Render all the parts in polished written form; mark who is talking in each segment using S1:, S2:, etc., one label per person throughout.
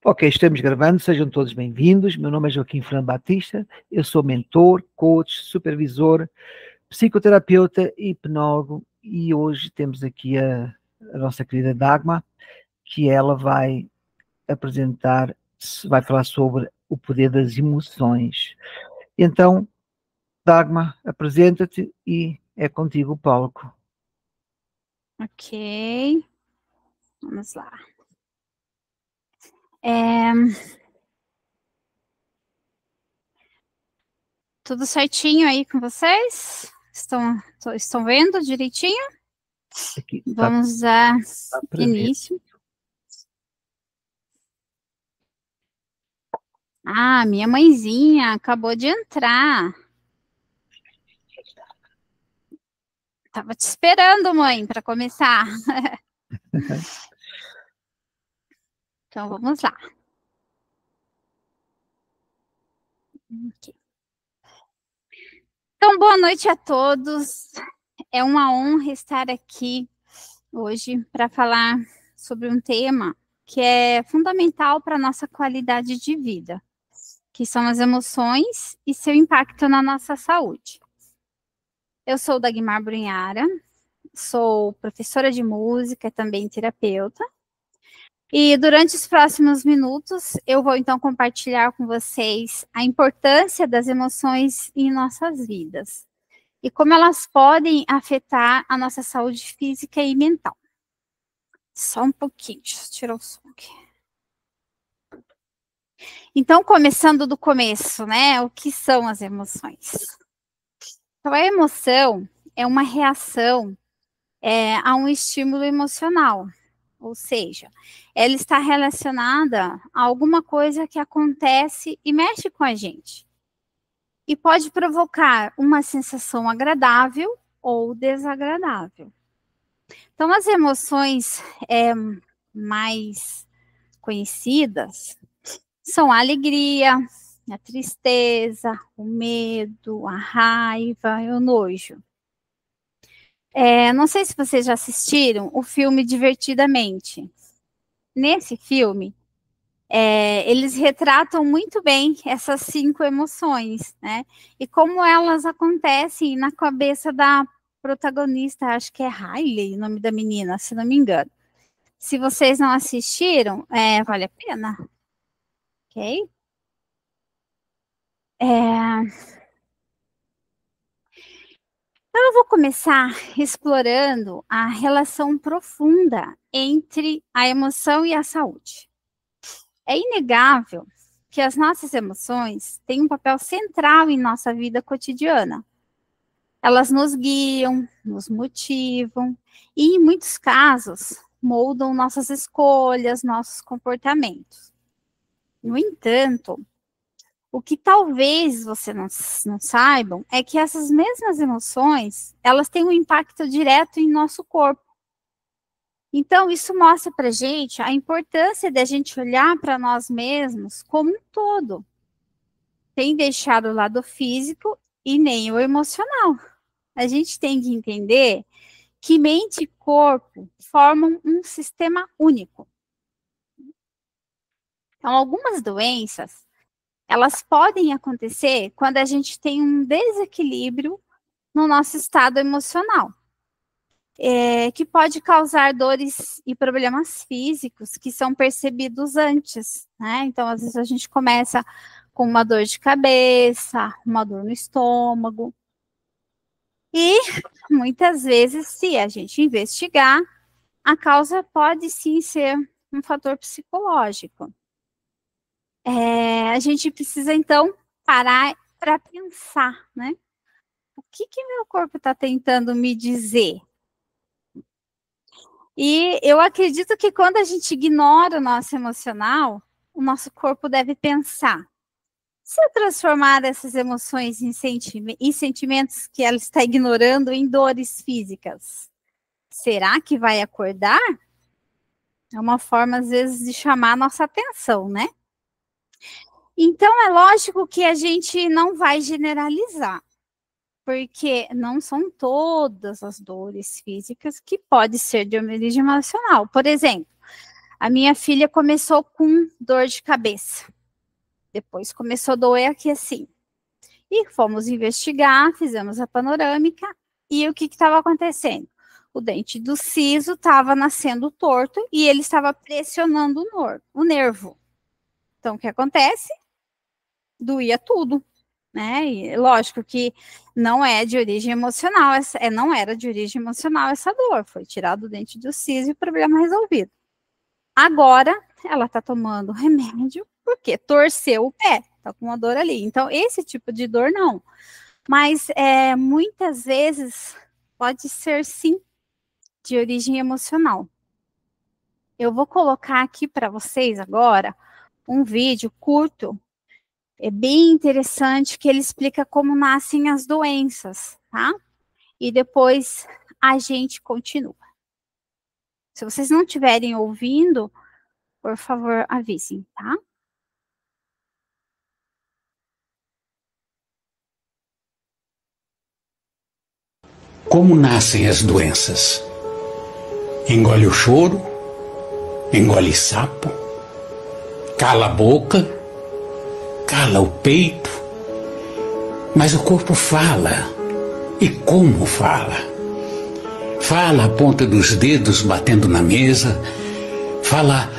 S1: Ok, estamos gravando, sejam todos bem-vindos. Meu nome é Joaquim Fernando Batista, eu sou mentor, coach, supervisor, psicoterapeuta e hipnólogo, e hoje temos aqui a nossa querida Dagmar, que ela vai apresentar, vai falar sobre o poder das emoções. Então, Dagmar, apresenta-te e é contigo o palco.
S2: Ok, vamos lá. Tudo certinho aí com vocês? Estão vendo direitinho?
S1: Aqui,
S2: Vamos dar início. Ah, minha mãezinha acabou de entrar. Tava te esperando, mãe, para começar. Então, vamos lá. Okay. Então, boa noite a todos. É uma honra estar aqui hoje para falar sobre um tema que é fundamental para a nossa qualidade de vida, que são as emoções e seu impacto na nossa saúde. Eu sou Dagmar Brunhara, sou professora de música, também terapeuta, e durante os próximos minutos eu vou então compartilhar com vocês a importância das emoções em nossas vidas e como elas podem afetar a nossa saúde física e mental. Só um pouquinho, deixa eu tirar o som aqui. Então, começando do começo, né? O que são as emoções? Então, a emoção é uma reação a um estímulo emocional, ou seja, ela está relacionada a alguma coisa que acontece e mexe com a gente. E pode provocar uma sensação agradável ou desagradável. Então, as emoções mais conhecidas são a alegria, a tristeza, o medo, a raiva e o nojo. Não sei se vocês já assistiram o filme Divertidamente. Nesse filme, eles retratam muito bem essas 5 emoções, né? E como elas acontecem na cabeça da protagonista, acho que é Hailey, o nome da menina, se não me engano. Se vocês não assistiram, vale a pena. Ok? Então, eu vou começar explorando a relação profunda entre a emoção e a saúde. É inegável que as nossas emoções têm um papel central em nossa vida cotidiana. Elas nos guiam, nos motivam e, em muitos casos, moldam nossas escolhas, nossos comportamentos. No entanto, o que talvez você não saibam é que essas mesmas emoções, elas têm um impacto direto em nosso corpo. Então, isso mostra para a gente a importância de a gente olhar para nós mesmos como um todo, sem deixar o lado físico e nem o emocional. A gente tem que entender que mente e corpo formam um sistema único. Então, algumas doenças, elas podem acontecer quando a gente tem um desequilíbrio no nosso estado emocional, que pode causar dores e problemas físicos que são percebidos antes, né? Então, às vezes a gente começa com uma dor de cabeça, uma dor no estômago. E muitas vezes, se a gente investigar, a causa pode sim ser um fator psicológico. A gente precisa, então, parar para pensar, né? O que meu corpo está tentando me dizer? E eu acredito que quando a gente ignora o nosso emocional, o nosso corpo deve pensar. Se eu transformar essas emoções em sentimentos que ela está ignorando em dores físicas, será que vai acordar? É uma forma, às vezes, de chamar a nossa atenção, né? Então, é lógico que a gente não vai generalizar, porque não são todas as dores físicas que podem ser de origem emocional. Por exemplo, A minha filha começou com dor de cabeça. Depois começou a doer aqui assim. E fomos investigar, fizemos a panorâmica, e o que estava acontecendo? O dente do siso estava nascendo torto e ele estava pressionando o nervo. Então, o que acontece? Doía tudo, né? E lógico que não é de origem emocional, não era de origem emocional essa dor. Foi tirado o dente do siso e o problema resolvido. Agora, ela está tomando remédio porque torceu o pé, está com uma dor ali. Então, esse tipo de dor não. Mas muitas vezes pode ser sim de origem emocional. Eu vou colocar aqui para vocês agora um vídeo curto, é bem interessante, que ele explica como nascem as doenças, tá? E depois a gente continua. Se vocês não estiverem ouvindo, por favor, avisem, tá?
S3: Como nascem as doenças? Engole o choro, engole sapo, cala a boca, cala o peito, mas o corpo fala. E como fala? Fala a ponta dos dedos batendo na mesa, fala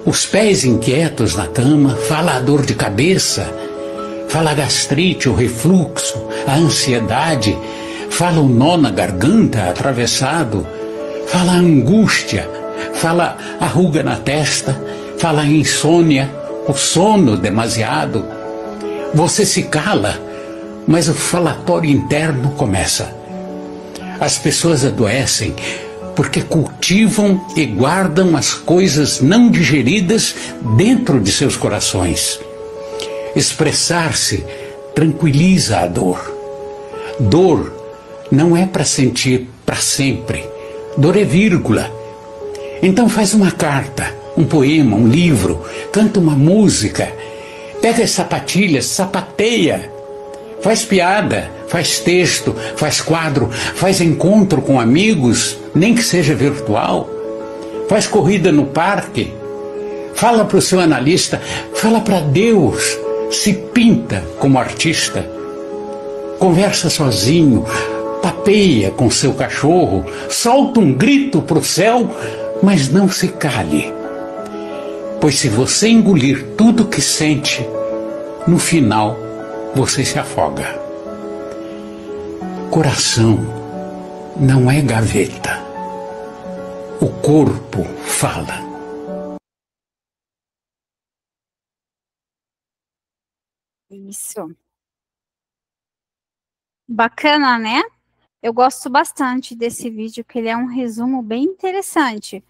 S3: os pés inquietos na cama, fala a dor de cabeça, fala a gastrite, o refluxo, a ansiedade, fala o nó na garganta atravessado, fala a angústia, fala a ruga na testa, fala a insônia, o sono demasiado. Você se cala, mas o falatório interno começa. As pessoas adoecem porque cultivam e guardam as coisas não digeridas dentro de seus corações. Expressar-se tranquiliza a dor. Dor não é para sentir para sempre. Dor é vírgula. Então faz uma carta, um poema, um livro, canta uma música, pega as sapatilhas, sapateia, faz piada, faz texto, faz quadro, faz encontro com amigos, nem que seja virtual, faz corrida no parque, fala para o seu analista, fala para Deus, se pinta como artista, conversa sozinho, papeia com seu cachorro, solta um grito para o céu, mas não se cale. Pois se você engolir tudo que sente, no final você se afoga. Coração não é gaveta. O corpo fala.
S2: Isso. Bacana, né? Eu gosto bastante desse vídeo, que ele é um resumo bem interessante.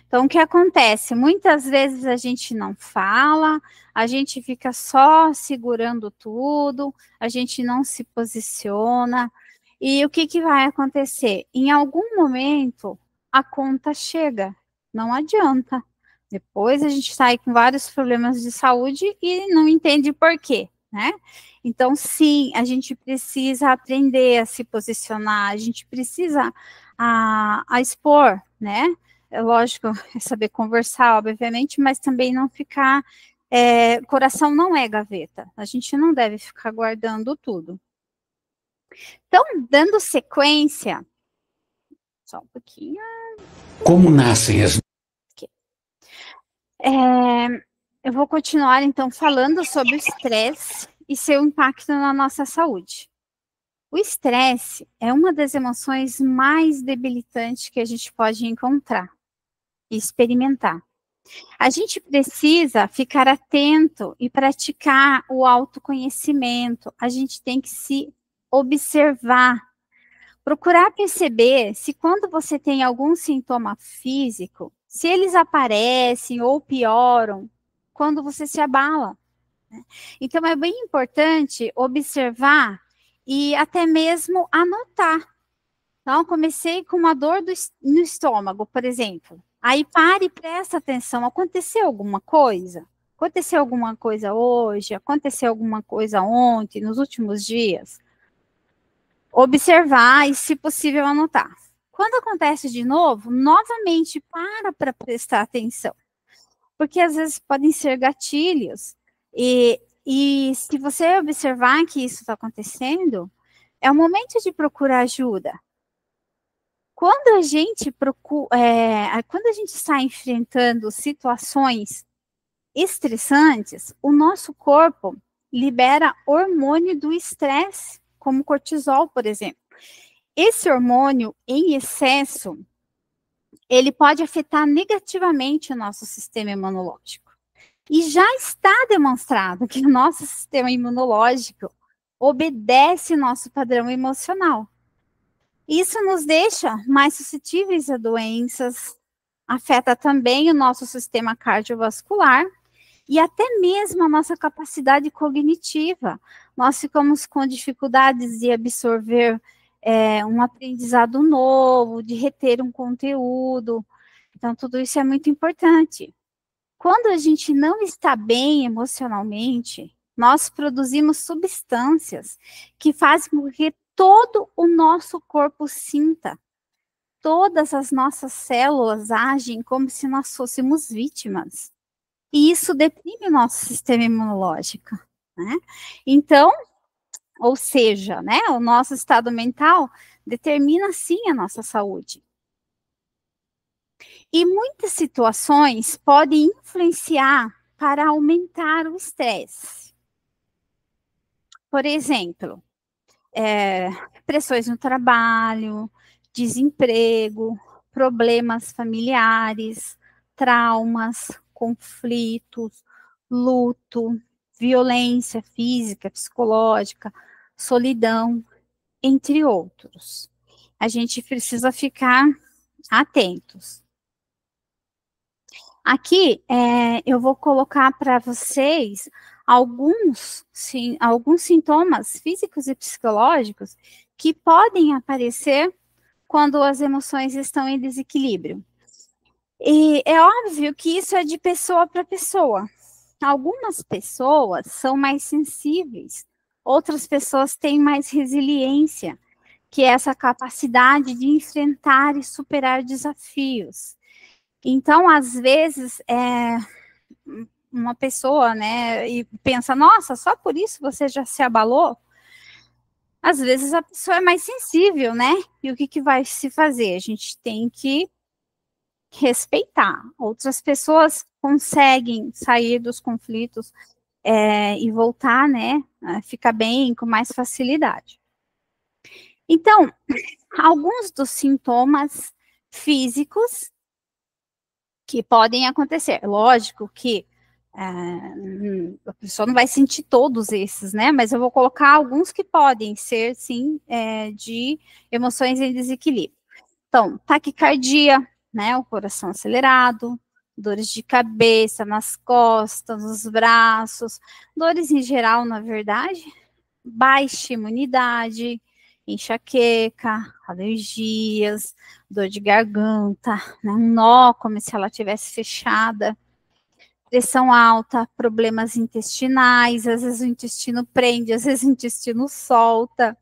S2: Então, o que acontece? Muitas vezes a gente não fala, a gente fica só segurando tudo, a gente não se posiciona. E o que vai acontecer? Em algum momento, a conta chega, não adianta. Depois a gente sai com vários problemas de saúde e não entende por quê, né? Então, sim, a gente precisa aprender a se posicionar, a gente precisa a expor, né? É lógico, é saber conversar, obviamente, mas também não ficar... coração não é gaveta, a gente não deve ficar guardando tudo. Então, dando sequência... Só um pouquinho...
S3: Como nascem as...
S2: eu vou continuar, então, falando sobre o estresse e seu impacto na nossa saúde. O estresse é uma das emoções mais debilitantes que a gente pode encontrar e experimentar. A gente precisa ficar atento e praticar o autoconhecimento. A gente tem que se observar, procurar perceber se quando você tem algum sintoma físico, se eles aparecem ou pioram quando você se abala. Então, é bem importante observar e até mesmo anotar. Então, comecei com uma dor no estômago, por exemplo. Aí, pare e presta atenção. Aconteceu alguma coisa? Aconteceu alguma coisa hoje? Aconteceu alguma coisa ontem, nos últimos dias? Observar e, se possível, anotar. Quando acontece de novo, novamente para prestar atenção. porque às vezes podem ser gatilhos, e se você observar que isso está acontecendo, é o momento de procurar ajuda. Quando a gente quando a gente está enfrentando situações estressantes, o nosso corpo libera hormônio do estresse, como cortisol, por exemplo. Esse hormônio em excesso, ele pode afetar negativamente o nosso sistema imunológico. E já está demonstrado que o nosso sistema imunológico obedece nosso padrão emocional. Isso nos deixa mais suscetíveis a doenças, afeta também o nosso sistema cardiovascular e até mesmo a nossa capacidade cognitiva. Nós ficamos com dificuldades de absorver um aprendizado novo, de reter um conteúdo. Então, tudo isso é muito importante. Quando a gente não está bem emocionalmente, nós produzimos substâncias que fazem com que todo o nosso corpo sinta. Todas as nossas células agem como se nós fôssemos vítimas. E isso deprime o nosso sistema imunológico, né? Então, ou seja, né, o nosso estado mental determina, sim, a nossa saúde. E muitas situações podem influenciar para aumentar o estresse. Por exemplo, pressões no trabalho, desemprego, problemas familiares, traumas, conflitos, luto, violência física, psicológica, solidão, entre outros. A gente precisa ficar atentos. Aqui eu vou colocar para vocês alguns sintomas físicos e psicológicos que podem aparecer quando as emoções estão em desequilíbrio. E é óbvio que isso é de pessoa para pessoa. Algumas pessoas são mais sensíveis, outras pessoas têm mais resiliência, que é essa capacidade de enfrentar e superar desafios. Então, às vezes, uma pessoa, né, e pensa, nossa, só por isso você já se abalou? Às vezes a pessoa é mais sensível, né? E o que vai se fazer? A gente tem que respeitar. Outras pessoas conseguem sair dos conflitos e voltar, né, a ficar bem com mais facilidade. Então, alguns dos sintomas físicos que podem acontecer. Lógico que a pessoa não vai sentir todos esses, né? Mas eu vou colocar alguns que podem ser, sim, de emoções em desequilíbrio. Então, taquicardia, né? O coração acelerado, dores de cabeça, nas costas, nos braços, dores em geral, na verdade, baixa imunidade, enxaqueca, alergias, dor de garganta, né, um nó como se ela tivesse fechada, pressão alta, problemas intestinais, às vezes o intestino prende, às vezes o intestino solta,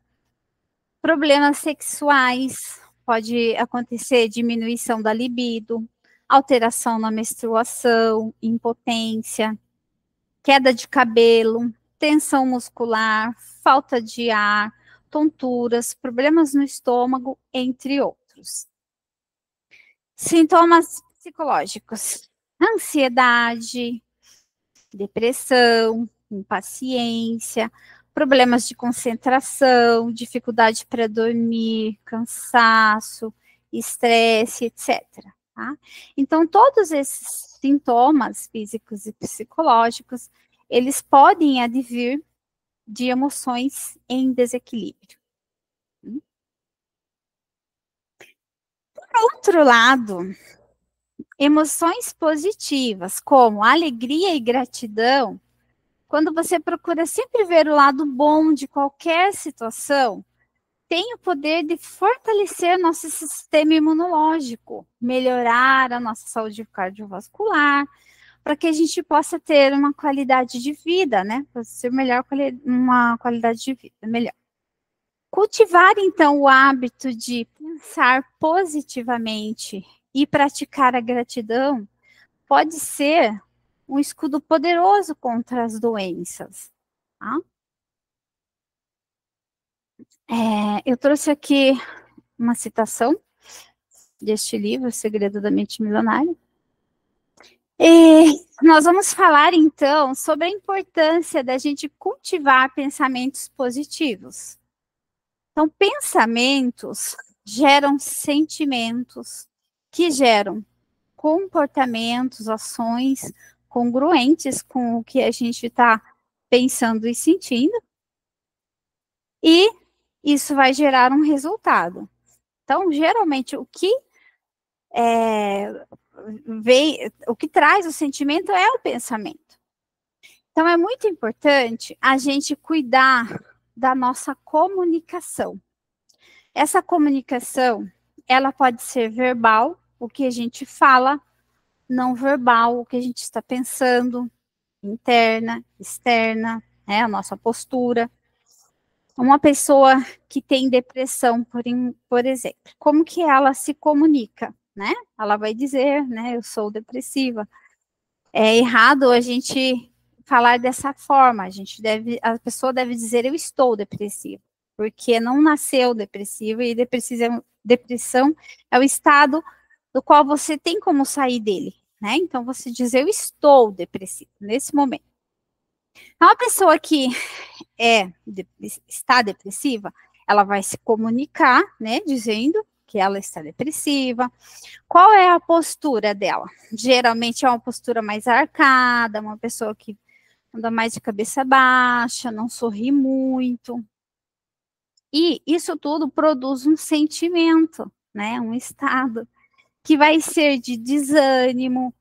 S2: problemas sexuais, pode acontecer diminuição da libido, alteração na menstruação, impotência, queda de cabelo, tensão muscular, falta de ar, tonturas, problemas no estômago, entre outros. Sintomas psicológicos: ansiedade, depressão, impaciência, problemas de concentração, dificuldade para dormir, cansaço, estresse, etc. Tá? Então, todos esses sintomas físicos e psicológicos, eles podem advir de emoções em desequilíbrio. Por outro lado, emoções positivas, como alegria e gratidão, quando você procura sempre ver o lado bom de qualquer situação, tem o poder de fortalecer nosso sistema imunológico, melhorar a nossa saúde cardiovascular, para que a gente possa ter uma qualidade de vida, né? Para ser uma qualidade de vida melhor. Cultivar, então, o hábito de pensar positivamente e praticar a gratidão pode ser um escudo poderoso contra as doenças. Tá? Eu trouxe aqui uma citação deste livro, O Segredo da Mente Milionária. E nós vamos falar, então, sobre a importância da gente cultivar pensamentos positivos. Então, pensamentos geram sentimentos, que geram comportamentos, ações congruentes com o que a gente está pensando e sentindo, e isso vai gerar um resultado. Então, geralmente, o que traz o sentimento é o pensamento. Então, é muito importante a gente cuidar da nossa comunicação. Essa comunicação, ela pode ser verbal, o que a gente fala, não verbal, o que a gente está pensando, interna, externa, né, a nossa postura. Uma pessoa que tem depressão, por exemplo, como que ela se comunica, né? Ela vai dizer, né, eu sou depressiva. É errado a gente falar dessa forma, a pessoa deve dizer eu estou depressiva, porque não nasceu depressiva, e depressão é o estado do qual você tem como sair dele, né? Então você diz eu estou depressiva nesse momento. Então, a pessoa que está depressiva, ela vai se comunicar, né, dizendo que ela está depressiva. Qual é a postura dela? Geralmente é uma postura mais arcada, uma pessoa que anda mais de cabeça baixa, não sorri muito. E isso tudo produz um sentimento, né, um estado, que vai ser de desânimo,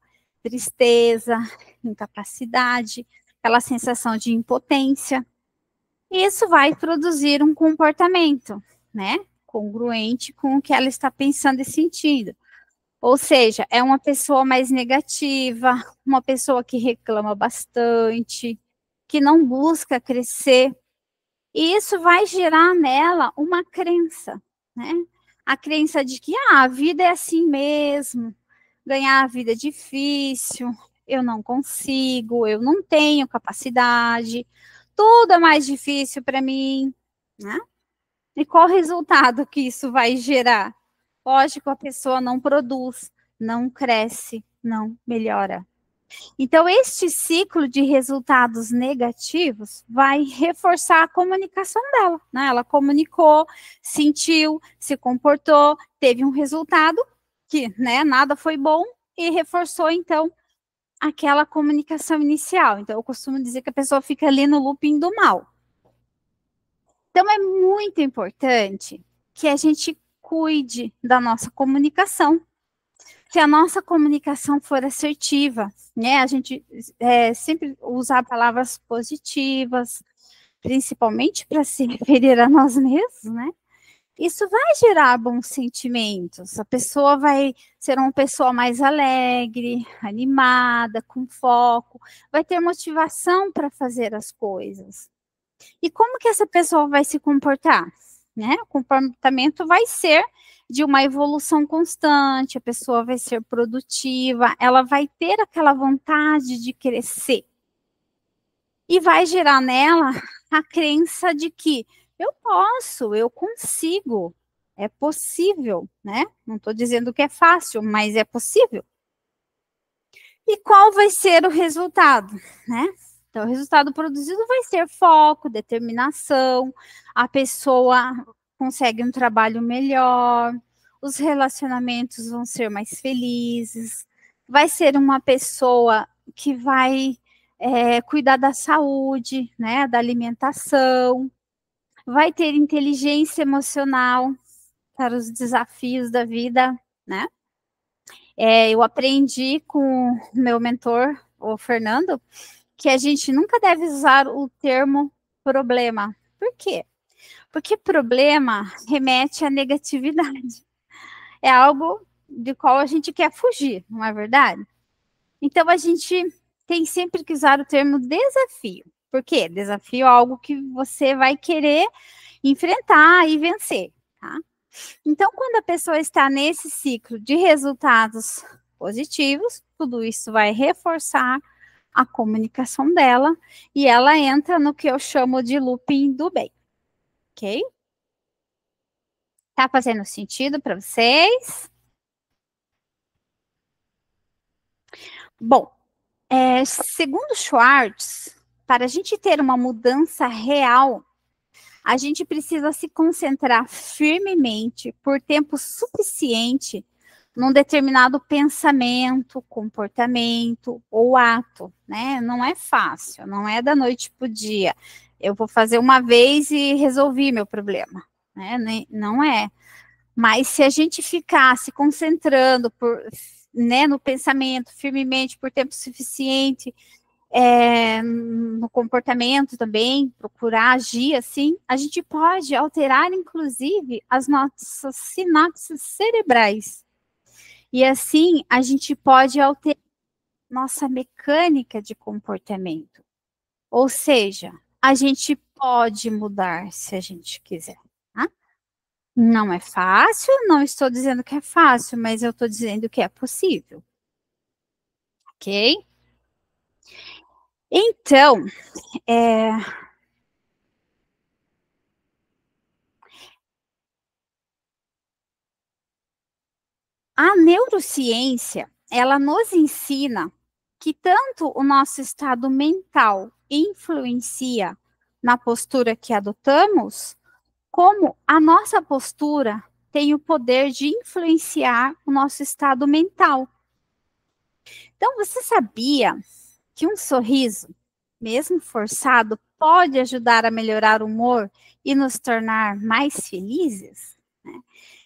S2: tristeza, incapacidade, aquela sensação de impotência. E isso vai produzir um comportamento, né, congruente com o que ela está pensando e sentindo. Ou seja, é uma pessoa mais negativa, uma pessoa que reclama bastante, que não busca crescer. E isso vai gerar nela uma crença, né? A crença de que a vida é assim mesmo, ganhar a vida é difícil, eu não consigo, eu não tenho capacidade, tudo é mais difícil para mim, né? E qual o resultado que isso vai gerar? Lógico, a pessoa não produz, não cresce, não melhora. Então, este ciclo de resultados negativos vai reforçar a comunicação dela, né? Ela comunicou, sentiu, se comportou, teve um resultado que, né, nada foi bom e reforçou, então, aquela comunicação inicial. Então, eu costumo dizer que a pessoa fica ali no looping do mal. Então, é muito importante que a gente cuide da nossa comunicação. Se a nossa comunicação for assertiva, né? A gente sempre usar palavras positivas, principalmente para se referir a nós mesmos, né? Isso vai gerar bons sentimentos. A pessoa vai ser uma pessoa mais alegre, animada, com foco, vai ter motivação para fazer as coisas. E como que essa pessoa vai se comportar? Né? O comportamento vai ser de uma evolução constante, a pessoa vai ser produtiva, ela vai ter aquela vontade de crescer. E vai gerar nela a crença de que eu posso, eu consigo, é possível, né? Não estou dizendo que é fácil, mas é possível. E qual vai ser o resultado, né? Então, o resultado produzido vai ser foco, determinação, a pessoa consegue um trabalho melhor, os relacionamentos vão ser mais felizes, vai ser uma pessoa que vai cuidar da saúde, né, da alimentação, vai ter inteligência emocional para os desafios da vida, né? Eu aprendi com o meu mentor, o Fernando, que a gente nunca deve usar o termo problema. Por quê? Porque problema remete à negatividade. É algo de qual a gente quer fugir, não é verdade? Então, a gente tem sempre que usar o termo desafio. Por quê? Desafio é algo que você vai querer enfrentar e vencer, tá? Então, quando a pessoa está nesse ciclo de resultados positivos, tudo isso vai reforçar a comunicação dela e ela entra no que eu chamo de looping do bem, ok? Tá fazendo sentido para vocês? Bom, segundo Schwartz, para a gente ter uma mudança real, a gente precisa se concentrar firmemente por tempo suficiente num determinado pensamento, comportamento ou ato, né? Não é fácil, não é da noite para o dia. Eu vou fazer uma vez e resolvi meu problema, né? Não é. Mas se a gente ficar se concentrando no pensamento firmemente por tempo suficiente, no comportamento também, procurar agir assim, a gente pode alterar, inclusive, as nossas sinapses cerebrais. E assim, a gente pode alterar nossa mecânica de comportamento. Ou seja, a gente pode mudar se a gente quiser. Tá? Não é fácil, não estou dizendo que é fácil, mas eu estou dizendo que é possível. Ok? Então, a neurociência, ela nos ensina que tanto o nosso estado mental influencia na postura que adotamos, como a nossa postura tem o poder de influenciar o nosso estado mental. Então, você sabia que um sorriso, mesmo forçado, pode ajudar a melhorar o humor e nos tornar mais felizes?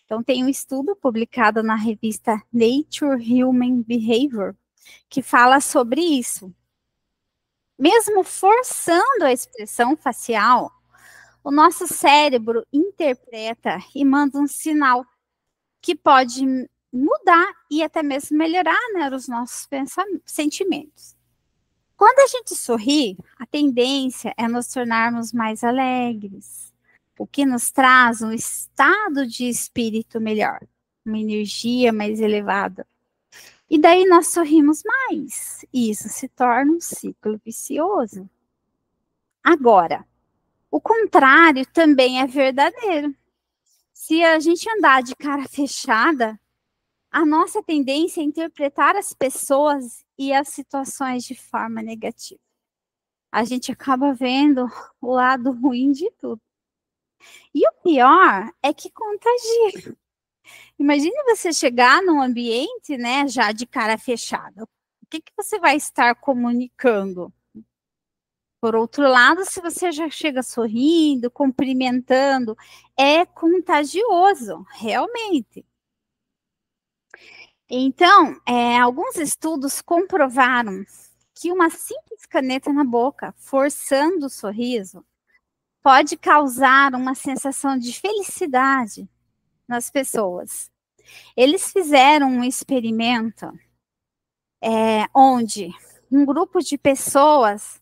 S2: Então, tem um estudo publicado na revista Nature Human Behavior que fala sobre isso. Mesmo forçando a expressão facial, o nosso cérebro interpreta e manda um sinal que pode mudar e até mesmo melhorar, né, os nossos sentimentos. Quando a gente sorri, a tendência é nos tornarmos mais alegres, o que nos traz um estado de espírito melhor, uma energia mais elevada. E daí nós sorrimos mais, e isso se torna um ciclo vicioso. Agora, o contrário também é verdadeiro. Se a gente andar de cara fechada, a nossa tendência é interpretar as pessoas e as situações de forma negativa. A gente acaba vendo o lado ruim de tudo. E o pior é que contagia. Imagine você chegar num ambiente, né, já de cara fechada. O que você vai estar comunicando? Por outro lado, se você já chega sorrindo, cumprimentando, é contagioso, realmente. Então, alguns estudos comprovaram que uma simples caneta na boca, forçando o sorriso, pode causar uma sensação de felicidade nas pessoas. Eles fizeram um experimento onde um grupo de pessoas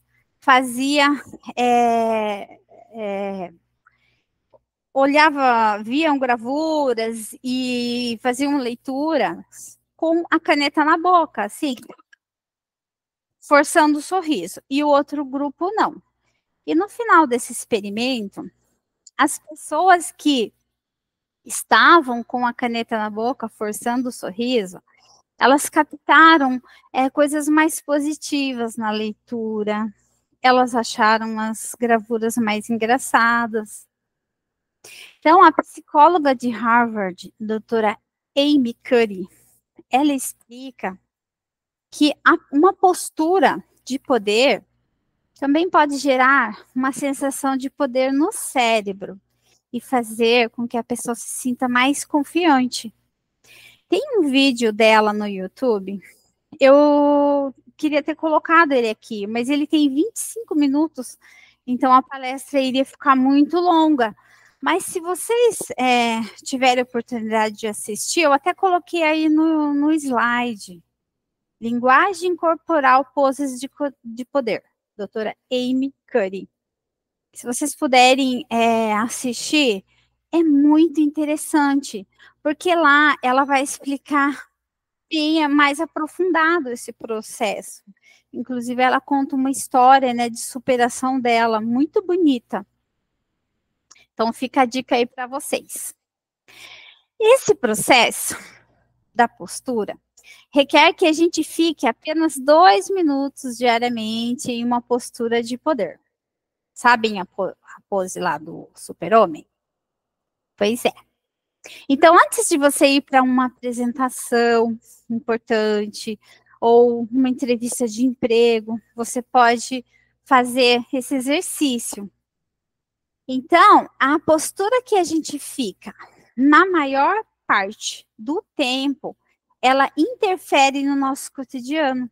S2: viam gravuras e faziam leituras com a caneta na boca, assim, forçando o sorriso, e o outro grupo não. E no final desse experimento, as pessoas que estavam com a caneta na boca, forçando o sorriso, elas captaram coisas mais positivas na leitura, elas acharam as gravuras mais engraçadas. Então, a psicóloga de Harvard, doutora Amy Cuddy, ela explica que uma postura de poder também pode gerar uma sensação de poder no cérebro e fazer com que a pessoa se sinta mais confiante. Tem um vídeo dela no YouTube, eu queria ter colocado ele aqui, mas ele tem 25 minutos, então a palestra iria ficar muito longa. Mas se vocês tiverem oportunidade de assistir, eu até coloquei aí no slide. Linguagem corporal, poses de poder. Doutora Amy Cuddy. Se vocês puderem assistir, é muito interessante, porque lá ela vai explicar bem mais aprofundado esse processo. Inclusive, ela conta uma história, né, de superação dela, muito bonita. Então, fica a dica aí para vocês. Esse processo da postura requer que a gente fique apenas 2 minutos diariamente em uma postura de poder. Sabem a pose lá do super-homem? Pois é. Então, antes de você ir para uma apresentação importante ou uma entrevista de emprego, você pode fazer esse exercício. Então, a postura que a gente fica, na maior parte do tempo, ela interfere no nosso cotidiano,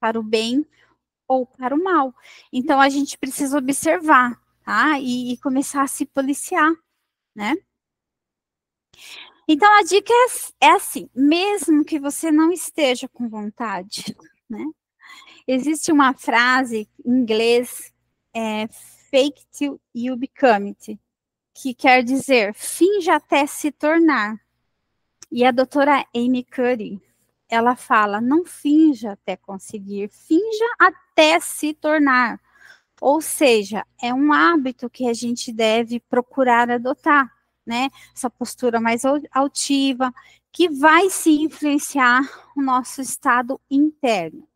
S2: para o bem ou para o mal. Então, a gente precisa observar, tá? E começar a se policiar, né? Então, a dica é assim, mesmo que você não esteja com vontade, né? Existe uma frase em inglês, fake till you become it, que quer dizer, finja até se tornar. E a doutora Amy Cuddy, ela fala, não finja até conseguir, finja até se tornar. Ou seja, é um hábito que a gente deve procurar adotar, né? Essa postura mais altiva, que vai se influenciar o nosso estado interno.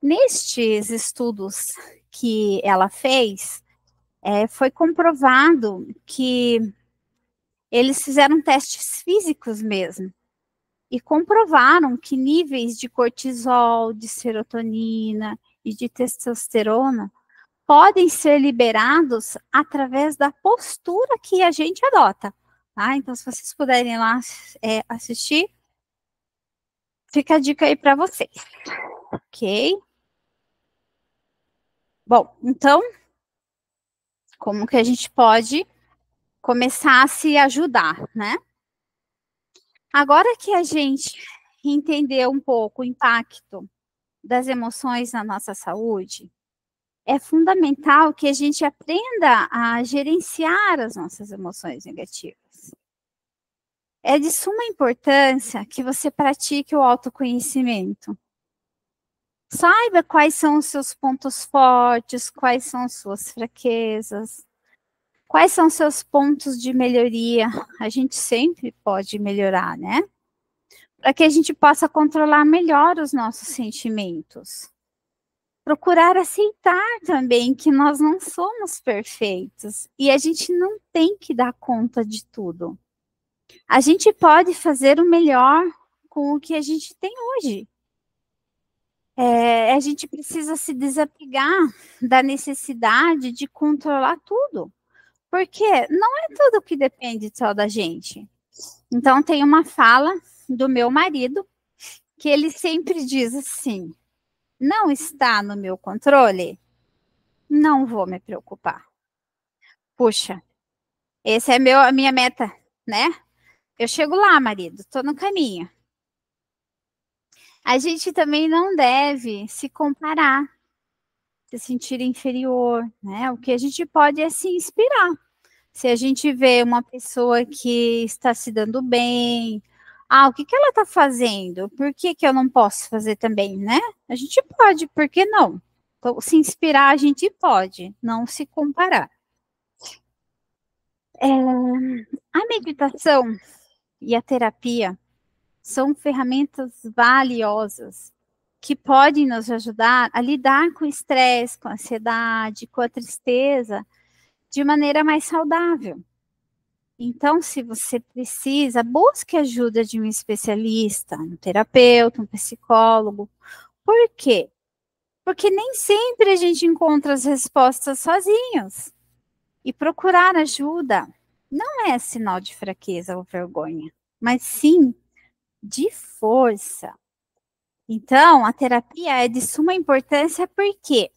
S2: Nestes estudos que ela fez, foi comprovado que eles fizeram testes físicos mesmo, e comprovaram que níveis de cortisol, de serotonina e de testosterona podem ser liberados através da postura que a gente adota, tá? Então, se vocês puderem lá assistir, fica a dica aí para vocês, ok? Bom, então, como que a gente pode começar a se ajudar, né? Agora que a gente entendeu um pouco o impacto das emoções na nossa saúde, é fundamental que a gente aprenda a gerenciar as nossas emoções negativas. É de suma importância que você pratique o autoconhecimento. Saiba quais são os seus pontos fortes, quais são as suas fraquezas, quais são os seus pontos de melhoria. A gente sempre pode melhorar, né? Para que a gente possa controlar melhor os nossos sentimentos. Procurar aceitar também que nós não somos perfeitos e a gente não tem que dar conta de tudo. A gente pode fazer o melhor com o que a gente tem hoje. A gente precisa se desapegar da necessidade de controlar tudo, porque não é tudo que depende só da gente. Então, tem uma fala do meu marido que ele sempre diz assim: não está no meu controle, não vou me preocupar. Puxa, essa é a minha meta, né? Eu chego lá, marido, estou no caminho. A gente também não deve se comparar, se sentir inferior, né? O que a gente pode é se inspirar. Se a gente vê uma pessoa que está se dando bem, o que ela está fazendo? Por que eu não posso fazer também, né? A gente pode, por que não? Então, se inspirar, a gente pode, não se comparar. A meditação e a terapia são ferramentas valiosas que podem nos ajudar a lidar com o estresse, com a ansiedade, com a tristeza, de maneira mais saudável. Então, se você precisa, busque ajuda de um especialista, um terapeuta, um psicólogo. Por quê? Porque nem sempre a gente encontra as respostas sozinhos. E procurar ajuda não é sinal de fraqueza ou vergonha, mas sim de força. Então, a terapia é de suma importância porque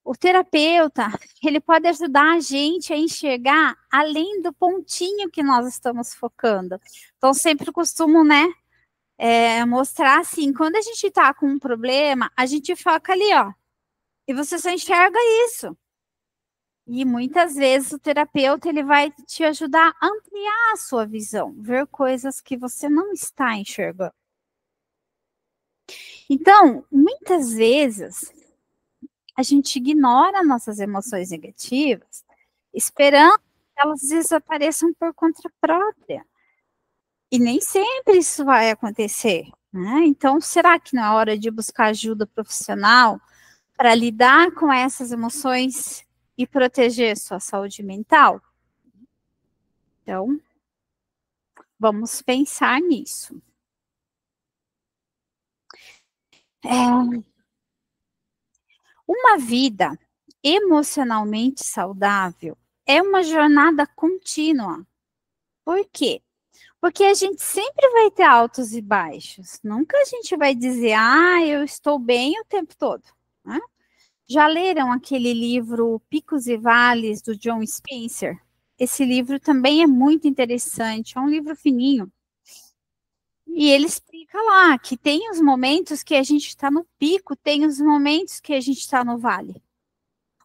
S2: o terapeuta, ele pode ajudar a gente a enxergar além do pontinho que nós estamos focando. Então, sempre costumo, né, mostrar assim, quando a gente está com um problema, a gente foca ali, ó, e você só enxerga isso. E muitas vezes o terapeuta, ele vai te ajudar a ampliar a sua visão, ver coisas que você não está enxergando. Então, muitas vezes, a gente ignora nossas emoções negativas, esperando que elas desapareçam por conta própria. E nem sempre isso vai acontecer, né? Então, será que não é hora de buscar ajuda profissional para lidar com essas emoções e proteger sua saúde mental? Então, vamos pensar nisso. Uma vida emocionalmente saudável é uma jornada contínua. Por quê? Porque a gente sempre vai ter altos e baixos. Nunca a gente vai dizer, eu estou bem o tempo todo, né? Já leram aquele livro Picos e Vales, do John Spencer? Esse livro também é muito interessante, é um livro fininho. E ele explica lá que tem os momentos que a gente está no pico, tem os momentos que a gente está no vale.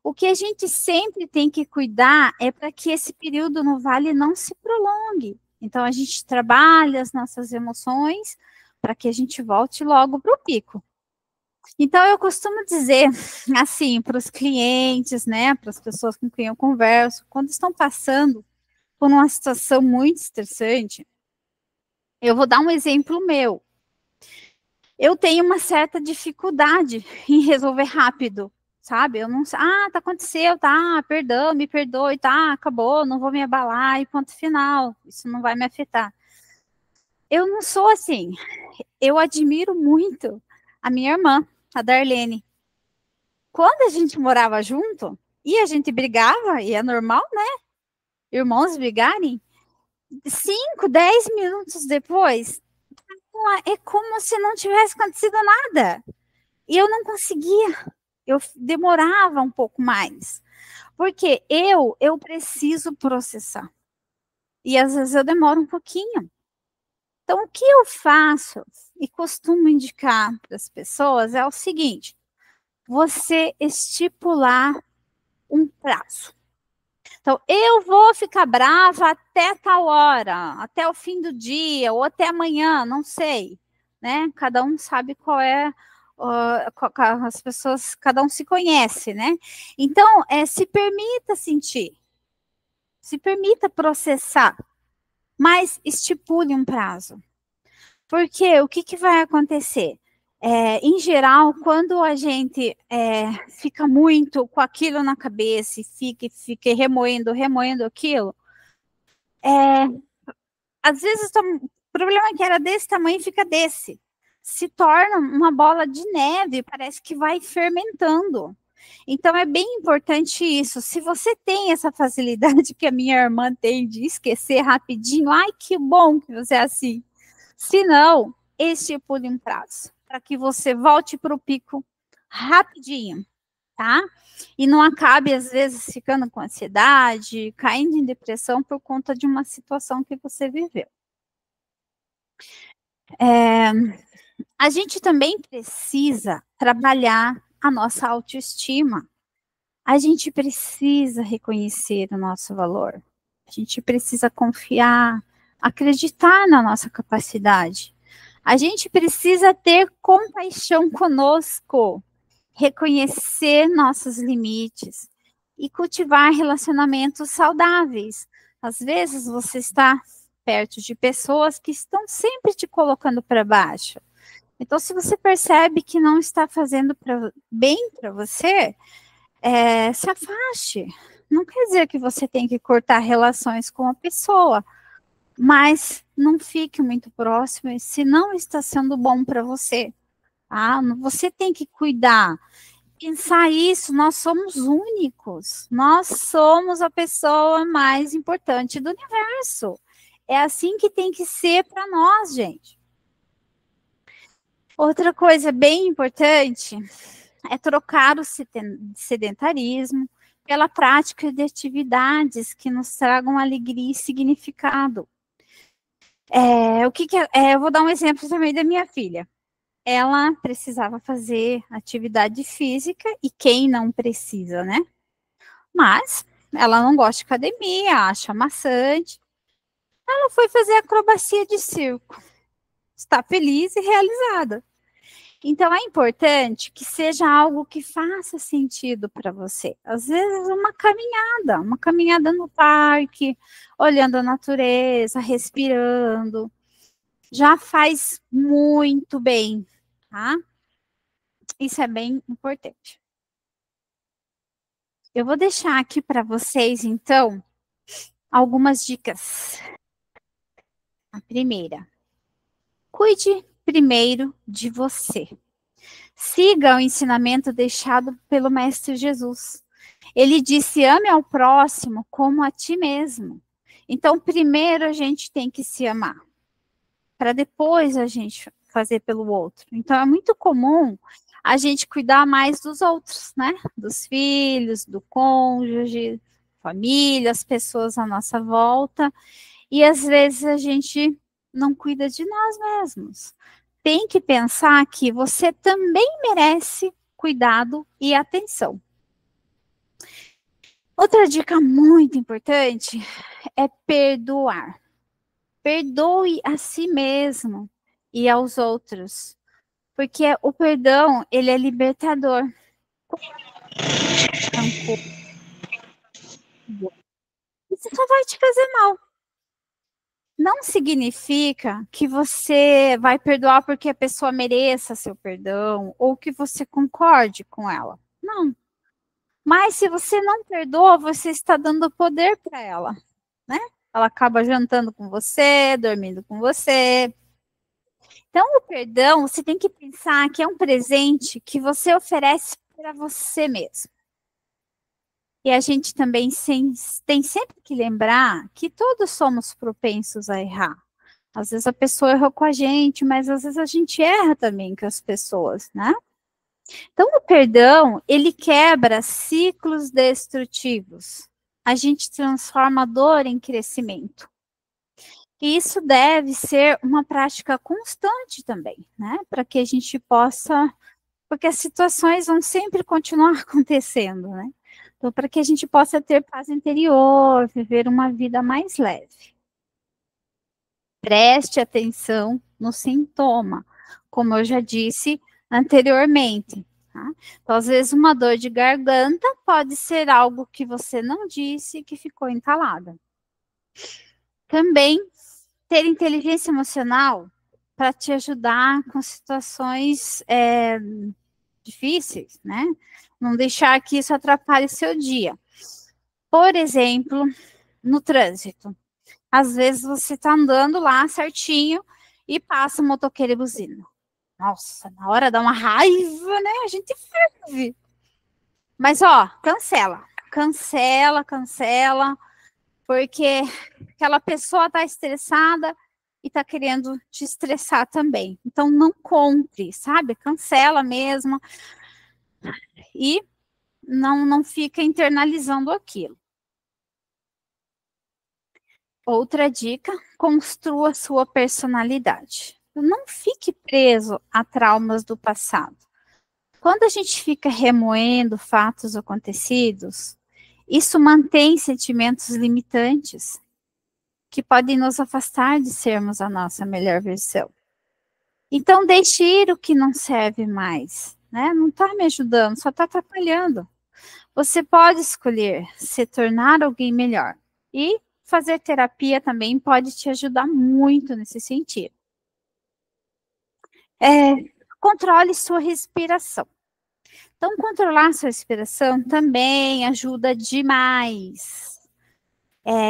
S2: O que a gente sempre tem que cuidar é para que esse período no vale não se prolongue. Então, a gente trabalha as nossas emoções para que a gente volte logo para o pico. Então, eu costumo dizer, assim, para os clientes, né, para as pessoas com quem eu converso, quando estão passando por uma situação muito estressante, eu vou dar um exemplo meu. Eu tenho uma certa dificuldade em resolver rápido, sabe? Eu não sei, tá, aconteceu, tá, perdão, me perdoe, tá, acabou, não vou me abalar e ponto final, isso não vai me afetar. Eu não sou assim. Eu admiro muito a minha irmã, a Darlene. Quando a gente morava junto, e a gente brigava, e é normal, né? Irmãos brigarem, 5, 10 minutos depois, é como se não tivesse acontecido nada. E eu não conseguia, eu demorava um pouco mais. Porque eu preciso processar. E às vezes eu demoro um pouquinho. Então, o que eu faço e costumo indicar para as pessoas é o seguinte: você estipular um prazo. Então, eu vou ficar brava até tal hora, até o fim do dia, ou até amanhã, não sei, né? Cada um sabe qual é, as pessoas, cada um se conhece, né? Então, se permita sentir, se permita processar, mas estipule um prazo. Porque o que vai acontecer? Em geral, quando a gente fica muito com aquilo na cabeça e fica remoendo aquilo, às vezes o problema que era desse tamanho fica desse. Se torna uma bola de neve, parece que vai fermentando. Então, é bem importante isso. Se você tem essa facilidade que a minha irmã tem de esquecer rapidinho, ai, que bom que você é assim. Se não, estipule um prazo, para que você volte para o pico rapidinho, tá? E não acabe, às vezes, ficando com ansiedade, caindo em depressão por conta de uma situação que você viveu. A gente também precisa trabalhar a nossa autoestima. A gente precisa reconhecer o nosso valor. A gente precisa confiar, acreditar na nossa capacidade. A gente precisa ter compaixão conosco, reconhecer nossos limites e cultivar relacionamentos saudáveis. Às vezes você está perto de pessoas que estão sempre te colocando para baixo. Então, se você percebe que não está fazendo bem para você, se afaste. Não quer dizer que você tem que cortar relações com a pessoa, mas não fique muito próximo se não está sendo bom para você. Tá? Você tem que cuidar. Pensar isso, nós somos únicos. Nós somos a pessoa mais importante do universo. É assim que tem que ser para nós, gente. Outra coisa bem importante é trocar o sedentarismo pela prática de atividades que nos tragam alegria e significado. Eu vou dar um exemplo também da minha filha. Ela precisava fazer atividade física, e quem não precisa, né? Mas ela não gosta de academia, acha maçante. Ela foi fazer acrobacia de circo. Está feliz e realizada. Então, é importante que seja algo que faça sentido para você. Às vezes, uma caminhada no parque, olhando a natureza, respirando, já faz muito bem, tá? Isso é bem importante. Eu vou deixar aqui para vocês, então, algumas dicas. A primeira, cuide primeiro de você. Siga o ensinamento deixado pelo Mestre Jesus. Ele disse, ame ao próximo como a ti mesmo. Então, primeiro a gente tem que se amar, para depois a gente fazer pelo outro. Então, é muito comum a gente cuidar mais dos outros, né? Dos filhos, do cônjuge, família, as pessoas à nossa volta. E às vezes a gente não cuida de nós mesmos. Tem que pensar que você também merece cuidado e atenção. Outra dica muito importante é perdoar. Perdoe a si mesmo e aos outros, porque o perdão, ele é libertador. Isso só vai te fazer mal. Não significa que você vai perdoar porque a pessoa mereça seu perdão ou que você concorde com ela. Não. Mas se você não perdoa, você está dando poder para ela, né? Ela acaba jantando com você, dormindo com você. Então, o perdão, você tem que pensar que é um presente que você oferece para você mesmo. E a gente também tem sempre que lembrar que todos somos propensos a errar. Às vezes a pessoa errou com a gente, mas às vezes a gente erra também com as pessoas, né? Então, o perdão, ele quebra ciclos destrutivos. A gente transforma a dor em crescimento. E isso deve ser uma prática constante também, né? Para que a gente possa... Porque as situações vão sempre continuar acontecendo, né? Então, para que a gente possa ter paz interior, viver uma vida mais leve. Preste atenção no sintoma, como eu já disse anteriormente. Tá? Então, às vezes, uma dor de garganta pode ser algo que você não disse e que ficou entalada. Também, ter inteligência emocional para te ajudar com situações difíceis, né? Não deixar que isso atrapalhe o seu dia. Por exemplo, no trânsito. Às vezes você está andando lá certinho e passa um motoqueiro e buzina. Nossa, na hora dá uma raiva, né? A gente ferve. Mas, ó, cancela. Cancela. Porque aquela pessoa está estressada e está querendo te estressar também. Então, não compre, sabe? Cancela mesmo. E não fica internalizando aquilo. Outra dica, construa sua personalidade. Não fique preso a traumas do passado. Quando a gente fica remoendo fatos acontecidos, isso mantém sentimentos limitantes que podem nos afastar de sermos a nossa melhor versão. Então, deixe ir o que não serve mais, né? Não está me ajudando, só está atrapalhando. Você pode escolher se tornar alguém melhor. E fazer terapia também pode te ajudar muito nesse sentido. Controle sua respiração. Então, controlar sua respiração também ajuda demais.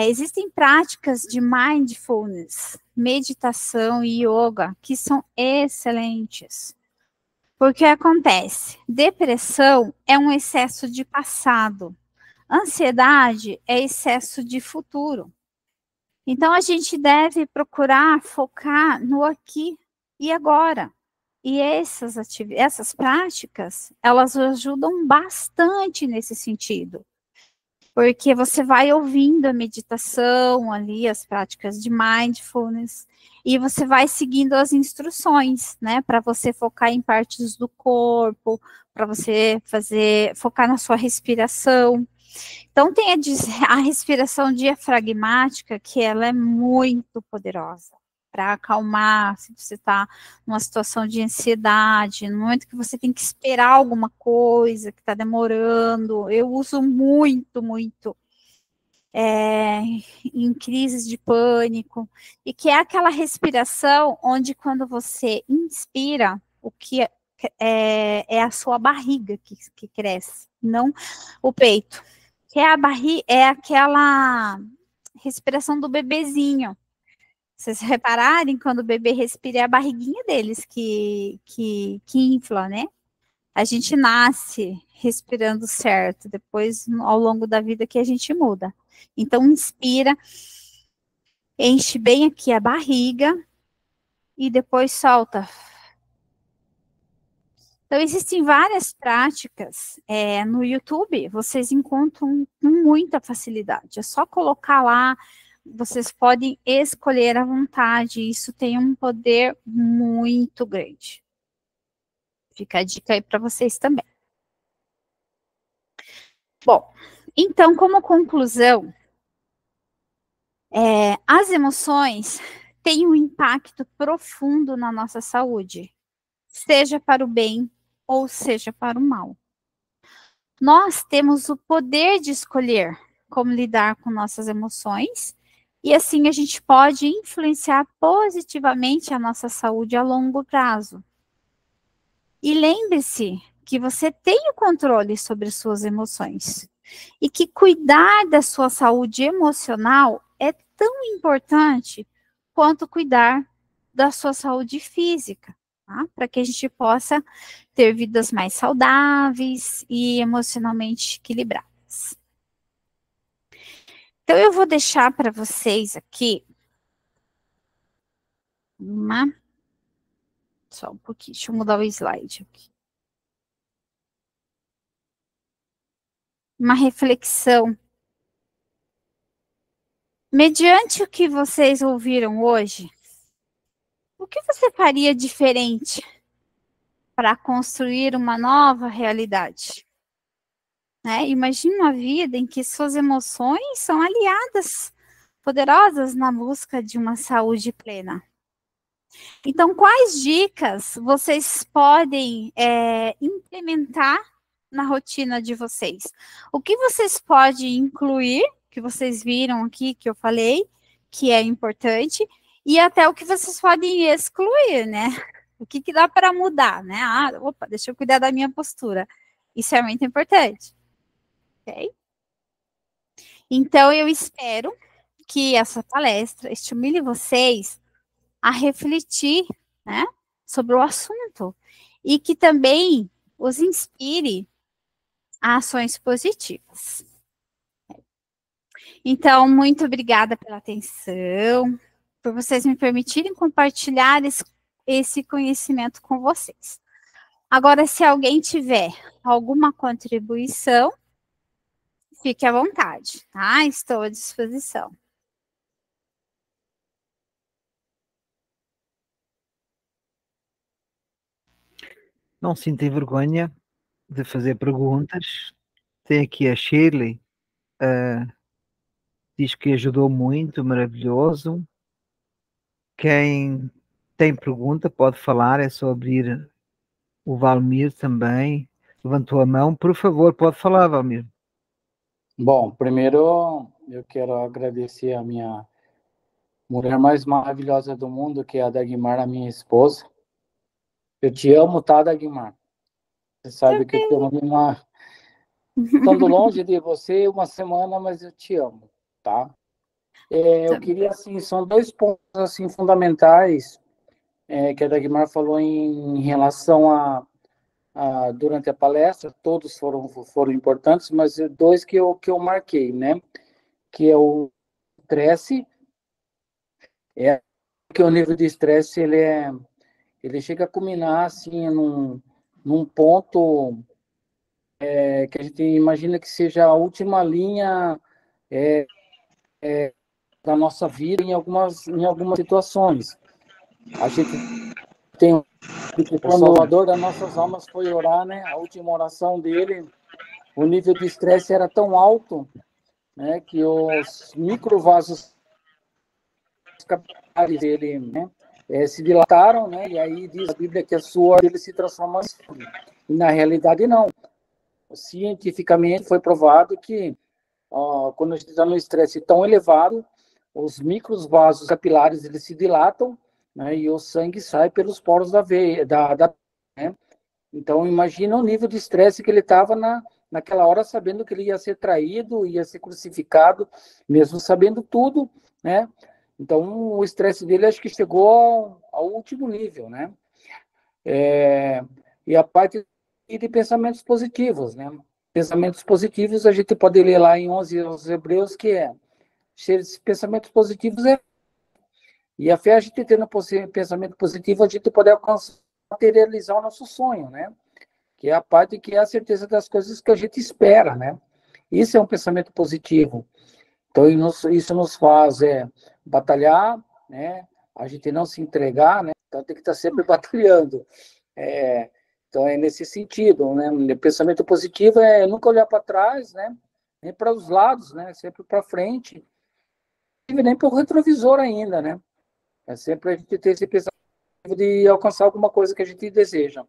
S2: Existem práticas de mindfulness, meditação e yoga que são excelentes. Porque acontece? Depressão é um excesso de passado. Ansiedade é excesso de futuro. Então, a gente deve procurar focar no aqui e agora. E essas práticas, elas ajudam bastante nesse sentido. Porque você vai ouvindo a meditação ali, as práticas de mindfulness, e você vai seguindo as instruções, né? Para você focar em partes do corpo, para você focar na sua respiração. Então, tem a respiração diafragmática, que ela é muito poderosa. para acalmar, se você está numa situação de ansiedade, no momento que você tem que esperar alguma coisa, que está demorando. Eu uso muito, muito em crises de pânico, e que é aquela respiração onde quando você inspira, o que é a sua barriga que cresce, não o peito. Que é a barriga, é aquela respiração do bebezinho. Se vocês repararem, quando o bebê respira, é a barriguinha deles que infla, né? A gente nasce respirando certo, depois, ao longo da vida, que a gente muda. Então, inspira, enche bem aqui a barriga e depois solta. Então, existem várias práticas no YouTube, vocês encontram com muita facilidade. É só colocar lá, vocês podem escolher à vontade, isso tem um poder muito grande. Fica a dica aí para vocês também. Bom, então, como conclusão, as emoções têm um impacto profundo na nossa saúde, seja para o bem ou seja para o mal. Nós temos o poder de escolher como lidar com nossas emoções, e assim a gente pode influenciar positivamente a nossa saúde a longo prazo. E lembre-se que você tem o controle sobre suas emoções, e que cuidar da sua saúde emocional é tão importante quanto cuidar da sua saúde física, tá? Para que a gente possa ter vidas mais saudáveis e emocionalmente equilibradas. Então, eu vou deixar para vocês aqui só um pouquinho, deixa eu mudar o slide aqui. Uma reflexão. Mediante o que vocês ouviram hoje, o que você faria diferente para construir uma nova realidade? Imagine uma vida em que suas emoções são aliadas poderosas na busca de uma saúde plena. Então, quais dicas vocês podem implementar na rotina de vocês? O que vocês podem incluir, que vocês viram aqui, que eu falei, que é importante, e até o que vocês podem excluir, né? O que dá para mudar, né? Deixa eu cuidar da minha postura. Isso é muito importante. Ok? Então, eu espero que essa palestra estimule vocês a refletir, né, sobre o assunto, e que também os inspire a ações positivas. Então, muito obrigada pela atenção, por vocês me permitirem compartilhar esse conhecimento com vocês. Agora, se alguém tiver alguma contribuição, fique à vontade, tá? Estou à disposição.
S1: Não sentem vergonha de fazer perguntas. Tem aqui a Shirley, diz que ajudou muito, maravilhoso. Quem tem pergunta pode falar, é só abrir. O Valmir também levantou a mão. Por favor, pode falar, Valmir.
S4: Bom, primeiro eu quero agradecer a minha mulher mais maravilhosa do mundo, que é a Dagmar, a minha esposa. Eu te amo, tá, Dagmar? Você sabe que eu te amo estando longe de você uma semana, mas eu te amo, tá? Eu queria, assim, são 2 pontos, assim, fundamentais que a Dagmar falou em relação durante a palestra. Todos foram importantes, mas 2 que eu marquei, né? Que é o estresse, que o nível de estresse, ele chega a culminar, assim, num ponto que a gente imagina que seja a última linha da nossa vida em algumas situações. A gente tem o Salvador das nossas almas foi orar, né? A última oração dele, o nível de estresse era tão alto, né, que os microvasos capilares dele, né, se dilataram, né, e aí diz a Bíblia que a suor dele se transforma em sangue. E na realidade não. Cientificamente foi provado que quando a gente está no estresse tão elevado, os microvasos capilares eles se dilatam, né, e o sangue sai pelos poros da veia, né? Então imagina o nível de estresse que ele estava naquela hora, sabendo que ele ia ser traído, ia ser crucificado, mesmo sabendo tudo, né? Então o estresse dele acho que chegou ao último nível, né? E a parte de pensamentos positivos, né? Pensamentos positivos a gente pode ler lá em 11 aos Hebreus, que esses pensamentos positivos e a fé, a gente tendo pensamento positivo, a gente pode alcançar, materializar o nosso sonho, né? Que é a parte que é a certeza das coisas que a gente espera, né? Isso é um pensamento positivo. Então, isso nos faz batalhar, né? A gente não se entregar, né? Então, tem que estar sempre batalhando. Então, é nesse sentido, né? O pensamento positivo é nunca olhar para trás, né? Nem para os lados, né? Sempre para frente. E nem para o retrovisor ainda, né? É sempre a gente ter esse pensamento de alcançar alguma coisa que a gente deseja.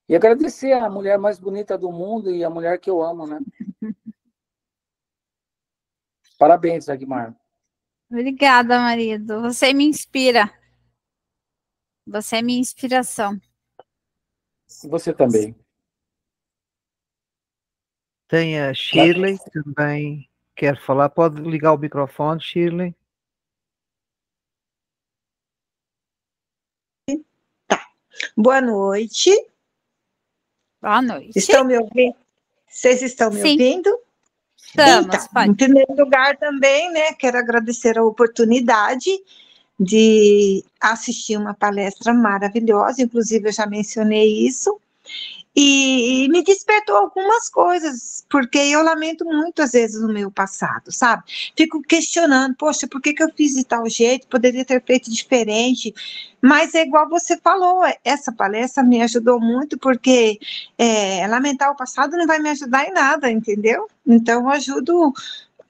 S4: E agradecer a mulher mais bonita do mundo e a mulher que eu amo, né? Parabéns, Agmar.
S2: Obrigada, marido. Você me inspira. Você é minha inspiração.
S4: E você também.
S1: Tem a Shirley, que também quer falar. Pode ligar o microfone, Shirley.
S5: Tá. Boa noite.
S2: Boa noite.
S5: Estão me ouvindo? Vocês estão me
S2: Sim.
S5: ouvindo?
S2: Estamos,
S5: Então,
S2: pode.
S5: em primeiro lugar também, né, quero agradecer a oportunidade de assistir uma palestra maravilhosa, inclusive eu já mencionei isso, e me despertou algumas coisas, porque eu lamento muito, às vezes, o meu passado, sabe? Fico questionando, poxa, por que eu fiz de tal jeito? Poderia ter feito diferente, mas é igual você falou, essa palestra me ajudou muito, porque lamentar o passado não vai me ajudar em nada, entendeu? Então,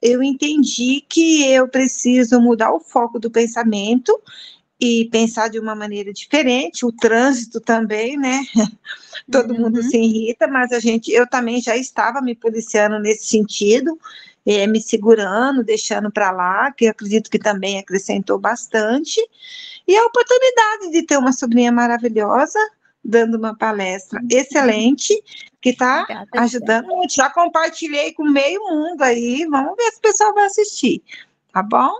S5: eu entendi que eu preciso mudar o foco do pensamento e pensar de uma maneira diferente, o trânsito também, né? Todo mundo se irrita, mas eu também já estava me policiando nesse sentido, me segurando, deixando para lá, que eu acredito que também acrescentou bastante, e a oportunidade de ter uma sobrinha maravilhosa, dando uma palestra excelente, que está ajudando muito. Já compartilhei com meio mundo aí, vamos ver se o pessoal vai assistir, tá bom?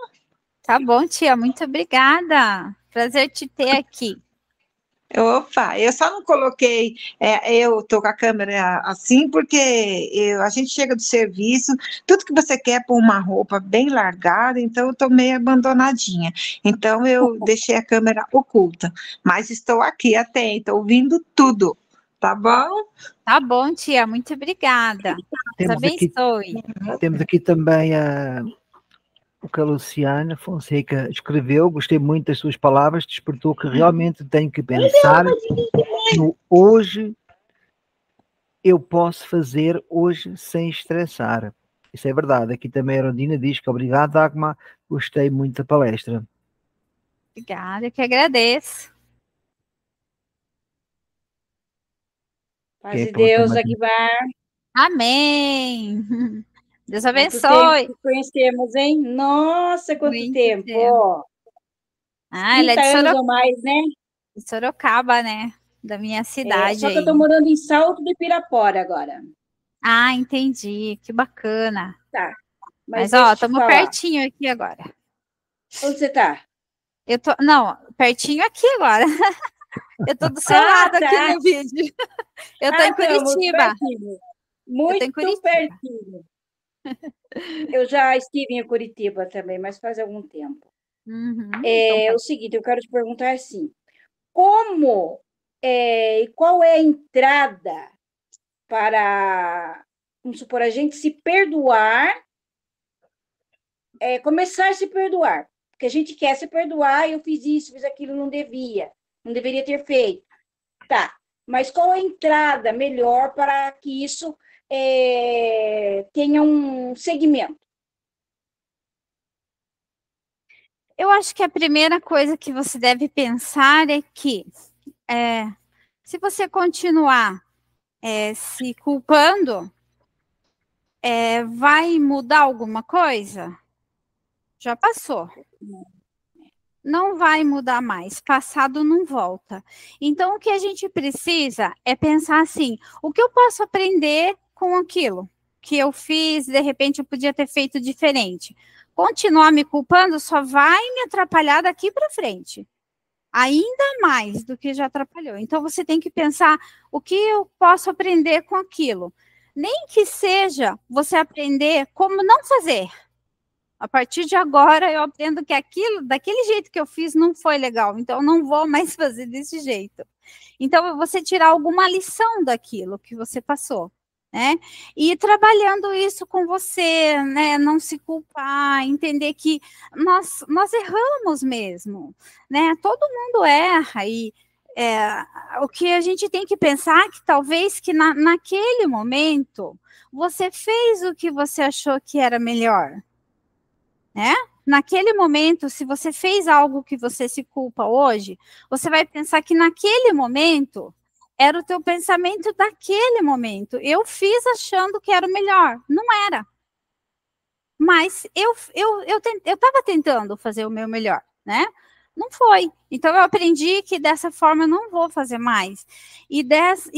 S2: Tá bom, tia, muito obrigada. Prazer te ter aqui.
S5: Opa, eu só não coloquei, eu tô com a câmera assim, porque a gente chega do serviço, tudo que você quer é pôr uma roupa bem largada, então eu tô meio abandonadinha. Então eu deixei a câmera oculta, mas estou aqui atenta, ouvindo tudo, tá bom?
S2: Tá bom, tia, muito obrigada. Deus abençoe.
S1: Temos aqui também o que a Luciana Fonseca escreveu. Gostei muito das suas palavras, despertou que realmente tenho que pensar no hoje. Eu posso fazer hoje sem estressar. Isso é verdade. Aqui também a Rondina diz que obrigado, Dagmar, gostei muito da palestra.
S2: Obrigada, eu que agradeço.
S6: Paz de Deus, Agmar.
S2: Amém. Deus abençoe.
S6: Quanto tempo que conhecemos, hein? Nossa, quanto
S2: muito
S6: tempo.
S2: Ela é de
S6: anos ou mais, né?
S2: De Sorocaba, né? Da minha cidade.
S6: Só que eu tô morando em Salto do Pirapora agora.
S2: Ah, entendi. Que bacana.
S6: Tá.
S2: Mas ó, estamos pertinho aqui agora.
S6: Onde você tá?
S2: Não, pertinho aqui agora. Eu tô do seu lado aqui no vídeo. Eu tô em Curitiba.
S6: Muito pertinho. Eu já estive em Curitiba também, mas faz algum tempo. É o seguinte, eu quero te perguntar assim, qual é a entrada para, vamos supor, a gente se perdoar, começar a se perdoar, porque a gente quer se perdoar, eu fiz isso, fiz aquilo, não deveria ter feito. Tá, mas qual é a entrada melhor para que isso tenha um segmento?
S2: Eu acho que a primeira coisa que você deve pensar é que se você continuar se culpando, vai mudar alguma coisa? Já passou. Não vai mudar mais. Passado não volta. Então, o que a gente precisa é pensar assim, o que eu posso aprender com aquilo que eu fiz, de repente eu podia ter feito diferente. Continuar me culpando só vai me atrapalhar daqui para frente. Ainda mais do que já atrapalhou. Então, você tem que pensar o que eu posso aprender com aquilo. Nem que seja você aprender como não fazer. A partir de agora, eu aprendo que aquilo, daquele jeito que eu fiz, não foi legal. Então, eu não vou mais fazer desse jeito. Então, você tirar alguma lição daquilo que você passou, né? E ir trabalhando isso com você, né? Não se culpar, entender que nós erramos mesmo, né? Todo mundo erra e o que a gente tem que pensar é que talvez que naquele momento você fez o que você achou que era melhor, né? Naquele momento, se você fez algo que você se culpa hoje, você vai pensar que naquele momento era o teu pensamento daquele momento. Eu fiz achando que era o melhor. Não era. Mas eu estava tentando fazer o meu melhor, né? Não foi. Então, eu aprendi que dessa forma eu não vou fazer mais. E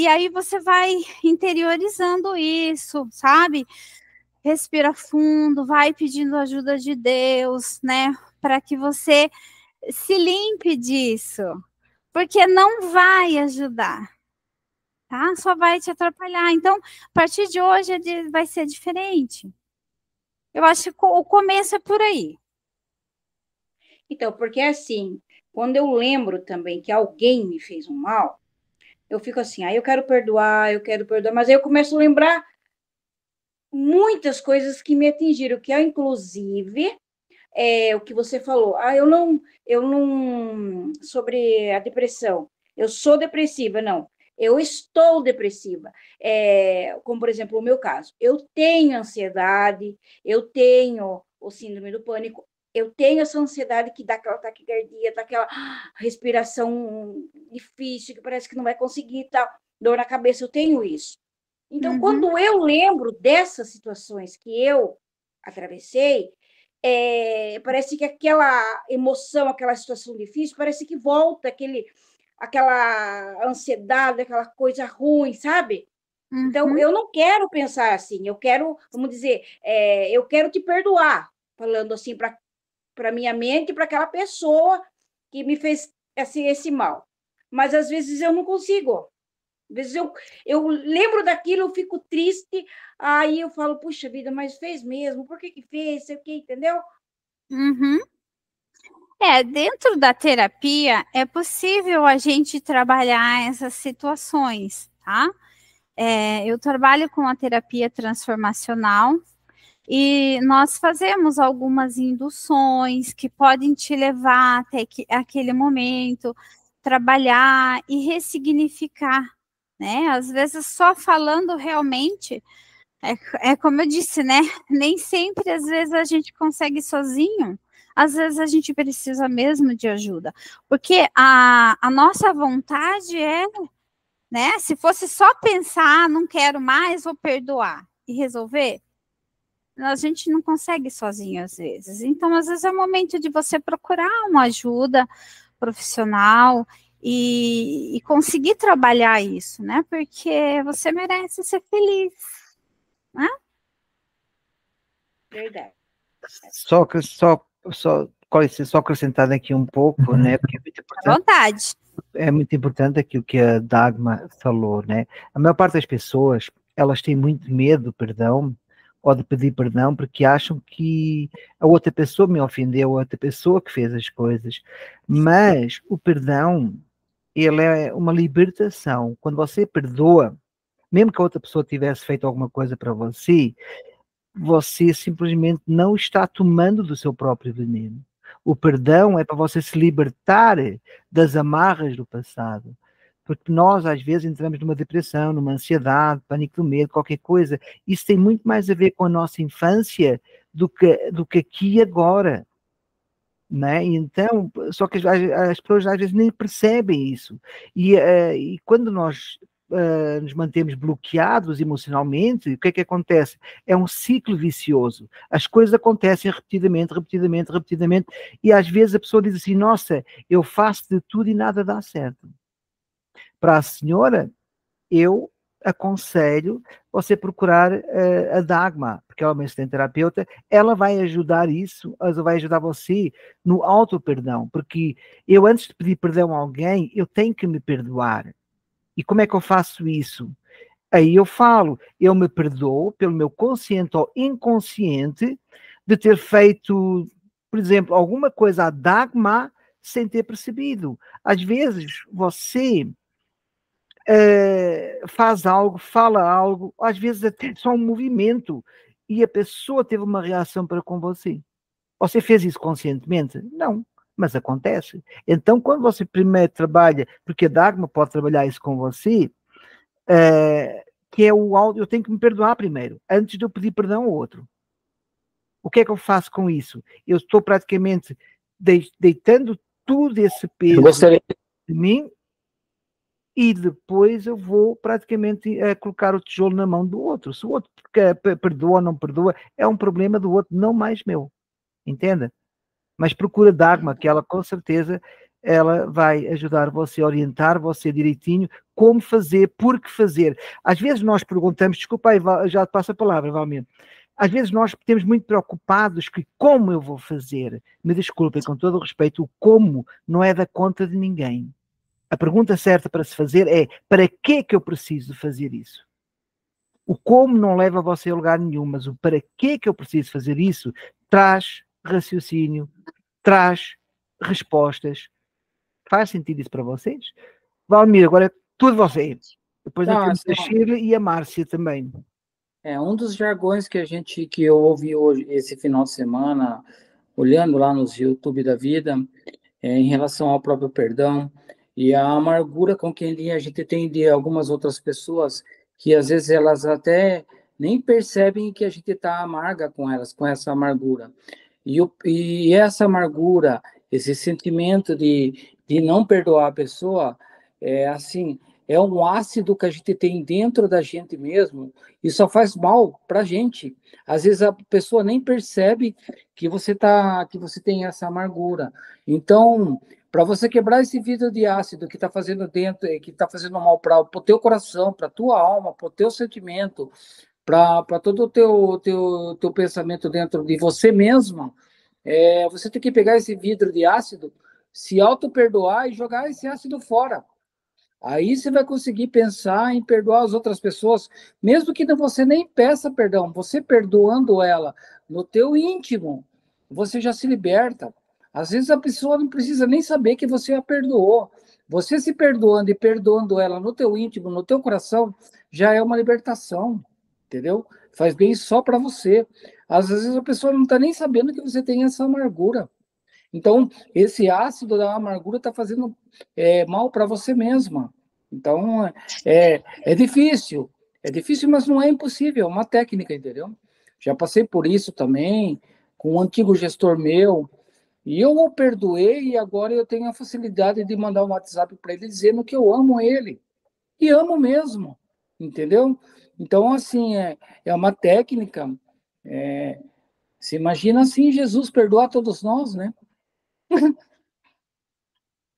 S2: aí você vai interiorizando isso, sabe? Respira fundo, vai pedindo ajuda de Deus, né? Para que você se limpe disso. Porque não vai ajudar, tá? Só vai te atrapalhar. Então, a partir de hoje vai ser diferente. Eu acho que o começo é por aí.
S6: Então, porque assim, quando eu lembro também que alguém me fez um mal, eu fico assim, eu quero perdoar, mas aí eu começo a lembrar muitas coisas que me atingiram, que é inclusive o que você falou. Eu não, sobre a depressão, eu sou depressiva, não. Eu estou depressiva. Como, por exemplo, o meu caso. Eu tenho ansiedade, eu tenho o síndrome do pânico, eu tenho essa ansiedade que dá aquela taquicardia, dá aquela respiração difícil, que parece que não vai conseguir, tal, dor na cabeça, eu tenho isso. Então, quando eu lembro dessas situações que eu atravessei, parece que aquela emoção, aquela situação difícil, parece que volta aquela ansiedade, aquela coisa ruim, sabe? Então, eu não quero pensar assim, eu quero, vamos dizer, eu quero te perdoar, falando assim para minha mente, para aquela pessoa que me fez esse mal. Mas, às vezes, eu não consigo. Às vezes eu lembro daquilo, eu fico triste, aí eu falo, puxa vida, mas fez mesmo, por que fez, sei o que, entendeu?
S2: Dentro da terapia, é possível a gente trabalhar essas situações, tá? Eu trabalho com a terapia transformacional e nós fazemos algumas induções que podem te levar até aquele momento, trabalhar e ressignificar, né? Às vezes só falando realmente, como eu disse, né? Nem sempre, às vezes, a gente consegue sozinho. Às vezes a gente precisa mesmo de ajuda. Porque a nossa vontade né? Se fosse só pensar, não quero mais, vou perdoar e resolver, a gente não consegue sozinho às vezes. Então, às vezes é o momento de você procurar uma ajuda profissional e conseguir trabalhar isso, né? Porque você merece ser feliz, né?
S6: Verdade.
S1: Só acrescentando aqui um pouco, né? Porque é muito importante.
S2: À vontade.
S1: É muito importante aquilo que a Dagmar falou, né? A maior parte das pessoas, elas têm muito medo do perdão ou de pedir perdão porque acham que a outra pessoa me ofendeu, a outra pessoa que fez as coisas. Mas o perdão, ele é uma libertação. Quando você perdoa, mesmo que a outra pessoa tivesse feito alguma coisa para você simplesmente não está tomando do seu próprio veneno. O perdão é para você se libertar das amarras do passado. Porque nós, às vezes, entramos numa depressão, numa ansiedade, pânico do medo, qualquer coisa. Isso tem muito mais a ver com a nossa infância do que aqui e agora. né? E então, só que as pessoas às vezes nem percebem isso. E quando nós nos mantemos bloqueados emocionalmente, o que é que acontece? É um ciclo vicioso. As coisas acontecem repetidamente, repetidamente, repetidamente, e às vezes a pessoa diz assim, nossa, eu faço de tudo e nada dá certo. Para a senhora, eu aconselho você procurar a Dagmar, porque ela é uma assistente terapeuta, ela vai ajudar isso, ela vai ajudar você no auto-perdão, porque eu antes de pedir perdão a alguém, eu tenho que me perdoar. E como é que eu faço isso? Aí eu falo, eu me perdoo pelo meu consciente ou inconsciente de ter feito, por exemplo, alguma coisa a Dagmar sem ter percebido. Às vezes você faz algo, fala algo, às vezes até só um movimento, e a pessoa teve uma reação para com você. Você fez isso conscientemente? Não, mas acontece. Então, quando você primeiro trabalha, porque a Dagmar pode trabalhar isso com você, que é o áudio, eu tenho que me perdoar primeiro, antes de eu pedir perdão ao outro. O que é que eu faço com isso? Eu estou praticamente deitando tudo esse peso de mim, e depois eu vou praticamente colocar o tijolo na mão do outro. Se o outro perdoa ou não perdoa, é um problema do outro, não mais meu. Entenda? Mas procura Dagmar, que ela com certeza ela vai ajudar você a orientar você direitinho como fazer, por que fazer. Às vezes nós perguntamos, desculpa aí, já te passo a palavra, Valmir. Às vezes nós temos muito preocupados que como eu vou fazer. Me desculpem, com todo o respeito, o como não é da conta de ninguém. A pergunta certa para se fazer é, para que eu preciso fazer isso? O como não leva você a lugar nenhum, mas o para que eu preciso fazer isso traz raciocínio, traz respostas. Faz sentido isso para vocês? Valmir, agora é tudo você. Depois nós temos a Shirley e a Márcia também.
S4: Um dos jargões que eu ouvi hoje, esse final de semana, olhando lá nos YouTube da vida, em relação ao próprio perdão e a amargura com que a gente tem de algumas outras pessoas, que às vezes elas até nem percebem que a gente está amarga com elas, com essa amargura. E essa amargura, esse sentimento de não perdoar a pessoa, é um ácido que a gente tem dentro da gente mesmo e só faz mal para a gente. Às vezes a pessoa nem percebe que você tem essa amargura. Então, para você quebrar esse vidro de ácido que está fazendo mal para o teu coração, para a tua alma, para o teu sentimento, para todo o teu pensamento dentro de você mesma, você tem que pegar esse vidro de ácido, se auto-perdoar e jogar esse ácido fora. Aí você vai conseguir pensar em perdoar as outras pessoas, mesmo que você nem peça perdão, você perdoando ela no teu íntimo, você já se liberta. Às vezes a pessoa não precisa nem saber que você a perdoou. Você se perdoando e perdoando ela no teu íntimo, no teu coração, já é uma libertação, entendeu? Faz bem só para você. Às vezes a pessoa não está nem sabendo que você tem essa amargura. Então, esse ácido da amargura está fazendo mal para você mesma. Então, é difícil, mas não é impossível, é uma técnica, entendeu? Já passei por isso também, com um antigo gestor meu, e eu o perdoei, e agora eu tenho a facilidade de mandar um WhatsApp para ele dizendo que eu amo ele, e amo mesmo, entendeu? Então, assim, é uma técnica, se imagina assim, Jesus perdoar todos nós, né?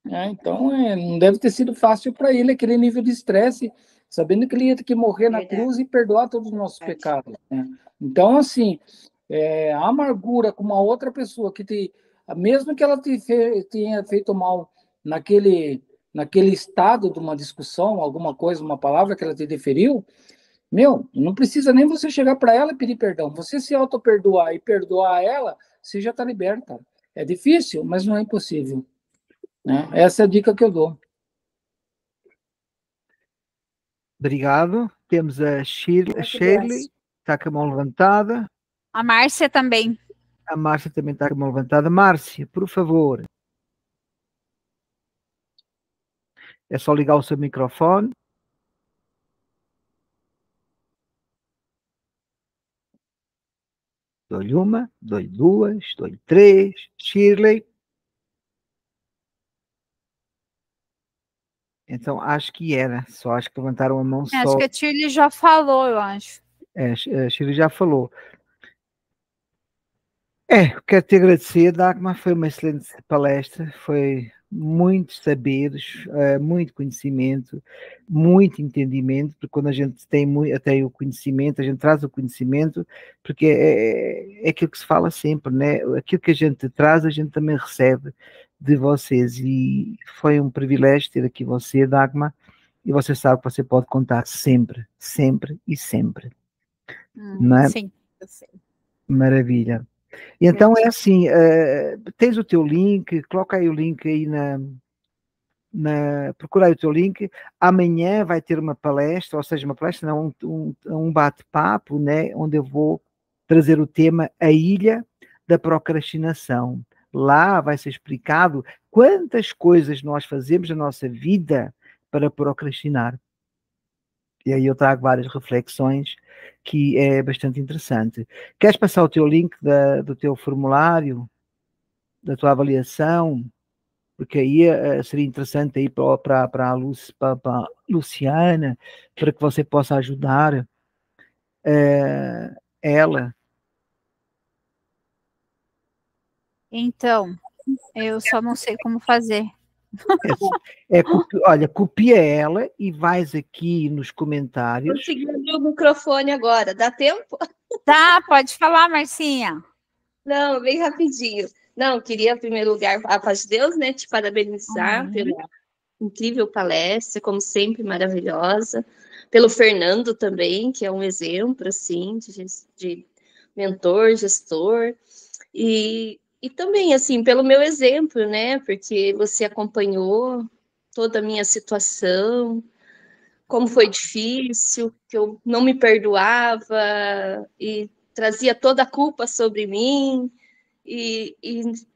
S4: Então, não deve ter sido fácil para ele aquele nível de estresse, sabendo que ele ia ter que morrer na cruz e perdoar todos os nossos pecados. Né? Então, assim, a amargura com uma outra pessoa mesmo que ela tenha feito mal naquele estado de uma discussão, alguma coisa, uma palavra que ela te deferiu, não precisa nem você chegar para ela e pedir perdão. Você se auto-perdoar e perdoar ela, você já está liberta. É difícil, mas não é impossível. Né? Essa é a dica que eu dou.
S1: Obrigado. Temos a Shirley, está com a mão levantada.
S2: A Márcia também.
S1: A Márcia também está com a mão levantada. Márcia, por favor. É só ligar o seu microfone. Dou-lhe uma, dou-lhe duas, dou-lhe três. Shirley. Então, acho que era, só acho que levantaram a mão só.
S2: Acho que a Shirley já falou, eu acho.
S1: A Shirley já falou. Quero te agradecer, Dagmar, foi uma excelente palestra, foi muitos saberes, muito conhecimento, muito entendimento, porque quando a gente tem até o conhecimento, a gente traz o conhecimento, porque é aquilo que se fala sempre, né? Aquilo que a gente traz, a gente também recebe de vocês, e foi um privilégio ter aqui você, Dagmar, e você sabe que você pode contar sempre, sempre e sempre. Não é?
S2: Sim, eu sei.
S1: Maravilha. Então é assim, tens o teu link, coloca aí o link aí procura aí o teu link. Amanhã vai ter uma palestra, ou seja, uma palestra, não, um bate-papo, né, onde eu vou trazer o tema A Ilha da Procrastinação. Lá vai ser explicado quantas coisas nós fazemos na nossa vida para procrastinar. E aí eu trago várias reflexões que é bastante interessante. Queres passar o teu link do teu formulário, da tua avaliação? Porque aí seria interessante aí para a Luciana, para que você possa ajudar ela.
S2: Então, eu só não sei como fazer.
S1: Olha, copia ela e vais aqui nos comentários.
S7: Consegui abrir o microfone agora, dá tempo?
S2: Tá, pode falar, Marcinha.
S7: Não, bem rapidinho. Não, queria, em primeiro lugar, a paz de Deus, né, te parabenizar pela incrível palestra, como sempre, maravilhosa. Pelo Fernando também, que é um exemplo, assim, de mentor, gestor. E também, assim, pelo meu exemplo, né, porque você acompanhou toda a minha situação, como foi difícil, que eu não me perdoava e trazia toda a culpa sobre mim, e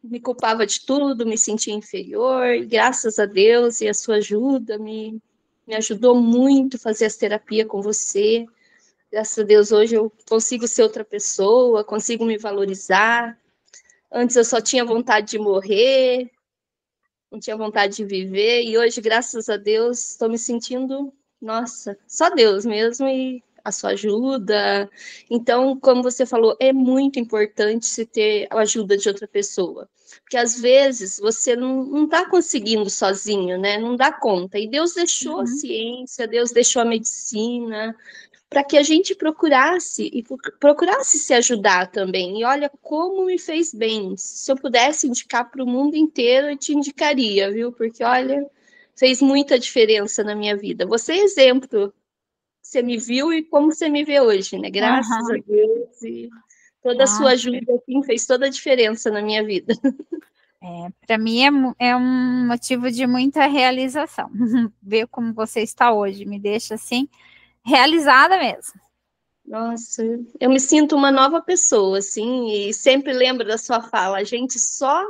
S7: me culpava de tudo, me sentia inferior, e graças a Deus e a sua ajuda me ajudou muito a fazer essa terapia com você. Graças a Deus hoje eu consigo ser outra pessoa, consigo me valorizar. Antes eu só tinha vontade de morrer, não tinha vontade de viver, e hoje, graças a Deus, estou me sentindo, nossa, só Deus mesmo e a sua ajuda. Então, como você falou, é muito importante se ter a ajuda de outra pessoa, porque às vezes você não está conseguindo sozinho, né? Não dá conta. E Deus deixou a ciência, Deus deixou a medicina, para que a gente procurasse se ajudar também. E olha como me fez bem. Se eu pudesse indicar para o mundo inteiro, eu te indicaria, viu? Porque, olha, fez muita diferença na minha vida. Você é exemplo. Você me viu e como você me vê hoje, né? Graças a Deus. E toda a sua ajuda assim, fez toda a diferença na minha vida.
S2: Para mim é um motivo de muita realização. Ver como você está hoje me deixa assim realizada mesmo.
S7: Nossa, eu me sinto uma nova pessoa, assim, e sempre lembro da sua fala, a gente só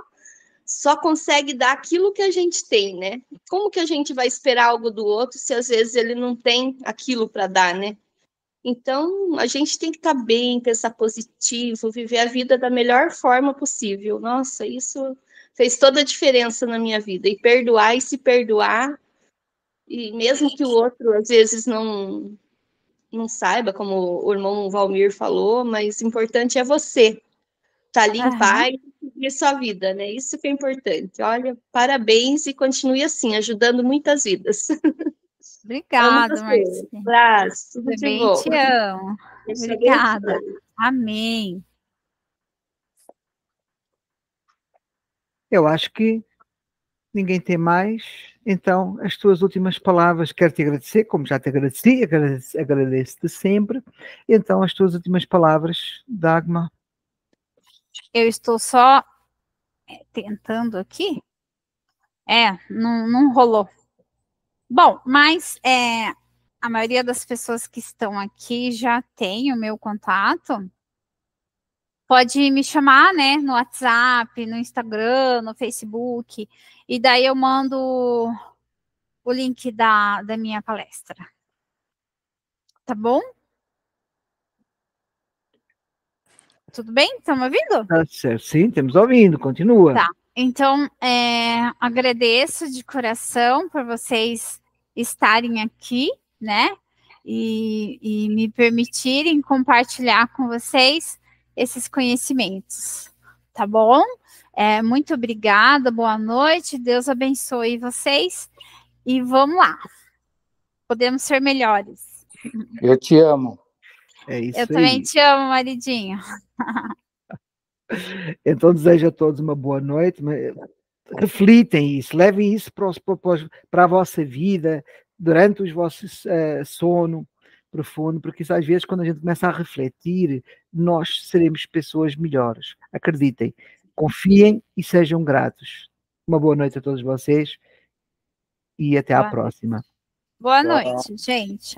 S7: consegue dar aquilo que a gente tem, né? Como que a gente vai esperar algo do outro se às vezes ele não tem aquilo para dar, né? Então, a gente tem que estar bem, pensar positivo, viver a vida da melhor forma possível. Nossa, isso fez toda a diferença na minha vida. E perdoar e se perdoar, e mesmo que o outro às vezes não saiba, como o irmão Valmir falou, mas o importante é você estar ali em paz e viver sua vida, né? Isso que é importante. Olha, parabéns e continue assim, ajudando muitas vidas.
S2: Obrigada, Marcinha.
S7: Um abraço, tudo de bom.
S2: Te amo. Obrigada. Amém.
S1: Eu acho que ninguém tem mais. Então, as tuas últimas palavras, quero te agradecer, como já te agradeci, agradeço-te sempre. Então, as tuas últimas palavras, Dagmar.
S2: Eu estou só tentando aqui. Não rolou. Bom, mas a maioria das pessoas que estão aqui já tem o meu contato. Pode me chamar, né, no WhatsApp, no Instagram, no Facebook, e daí eu mando o link da minha palestra. Tá bom? Tudo bem? Estão me ouvindo?
S1: Tá certo, sim, estamos ouvindo, continua.
S2: Tá, então, agradeço de coração por vocês estarem aqui, né? E me permitirem compartilhar com vocês esses conhecimentos, tá bom? Muito obrigada, boa noite, Deus abençoe vocês e vamos lá. Podemos ser melhores.
S4: Eu te amo.
S1: É isso
S2: Eu
S1: aí.
S2: também te amo, maridinho.
S1: Então, desejo a todos uma boa noite. Reflitem isso, levem isso para a vossa vida, durante os vossos sono profundo, porque isso, às vezes, quando a gente começa a refletir, nós seremos pessoas melhores. Acreditem, confiem e sejam gratos. Uma boa noite a todos vocês e até à próxima.
S2: Boa noite, gente.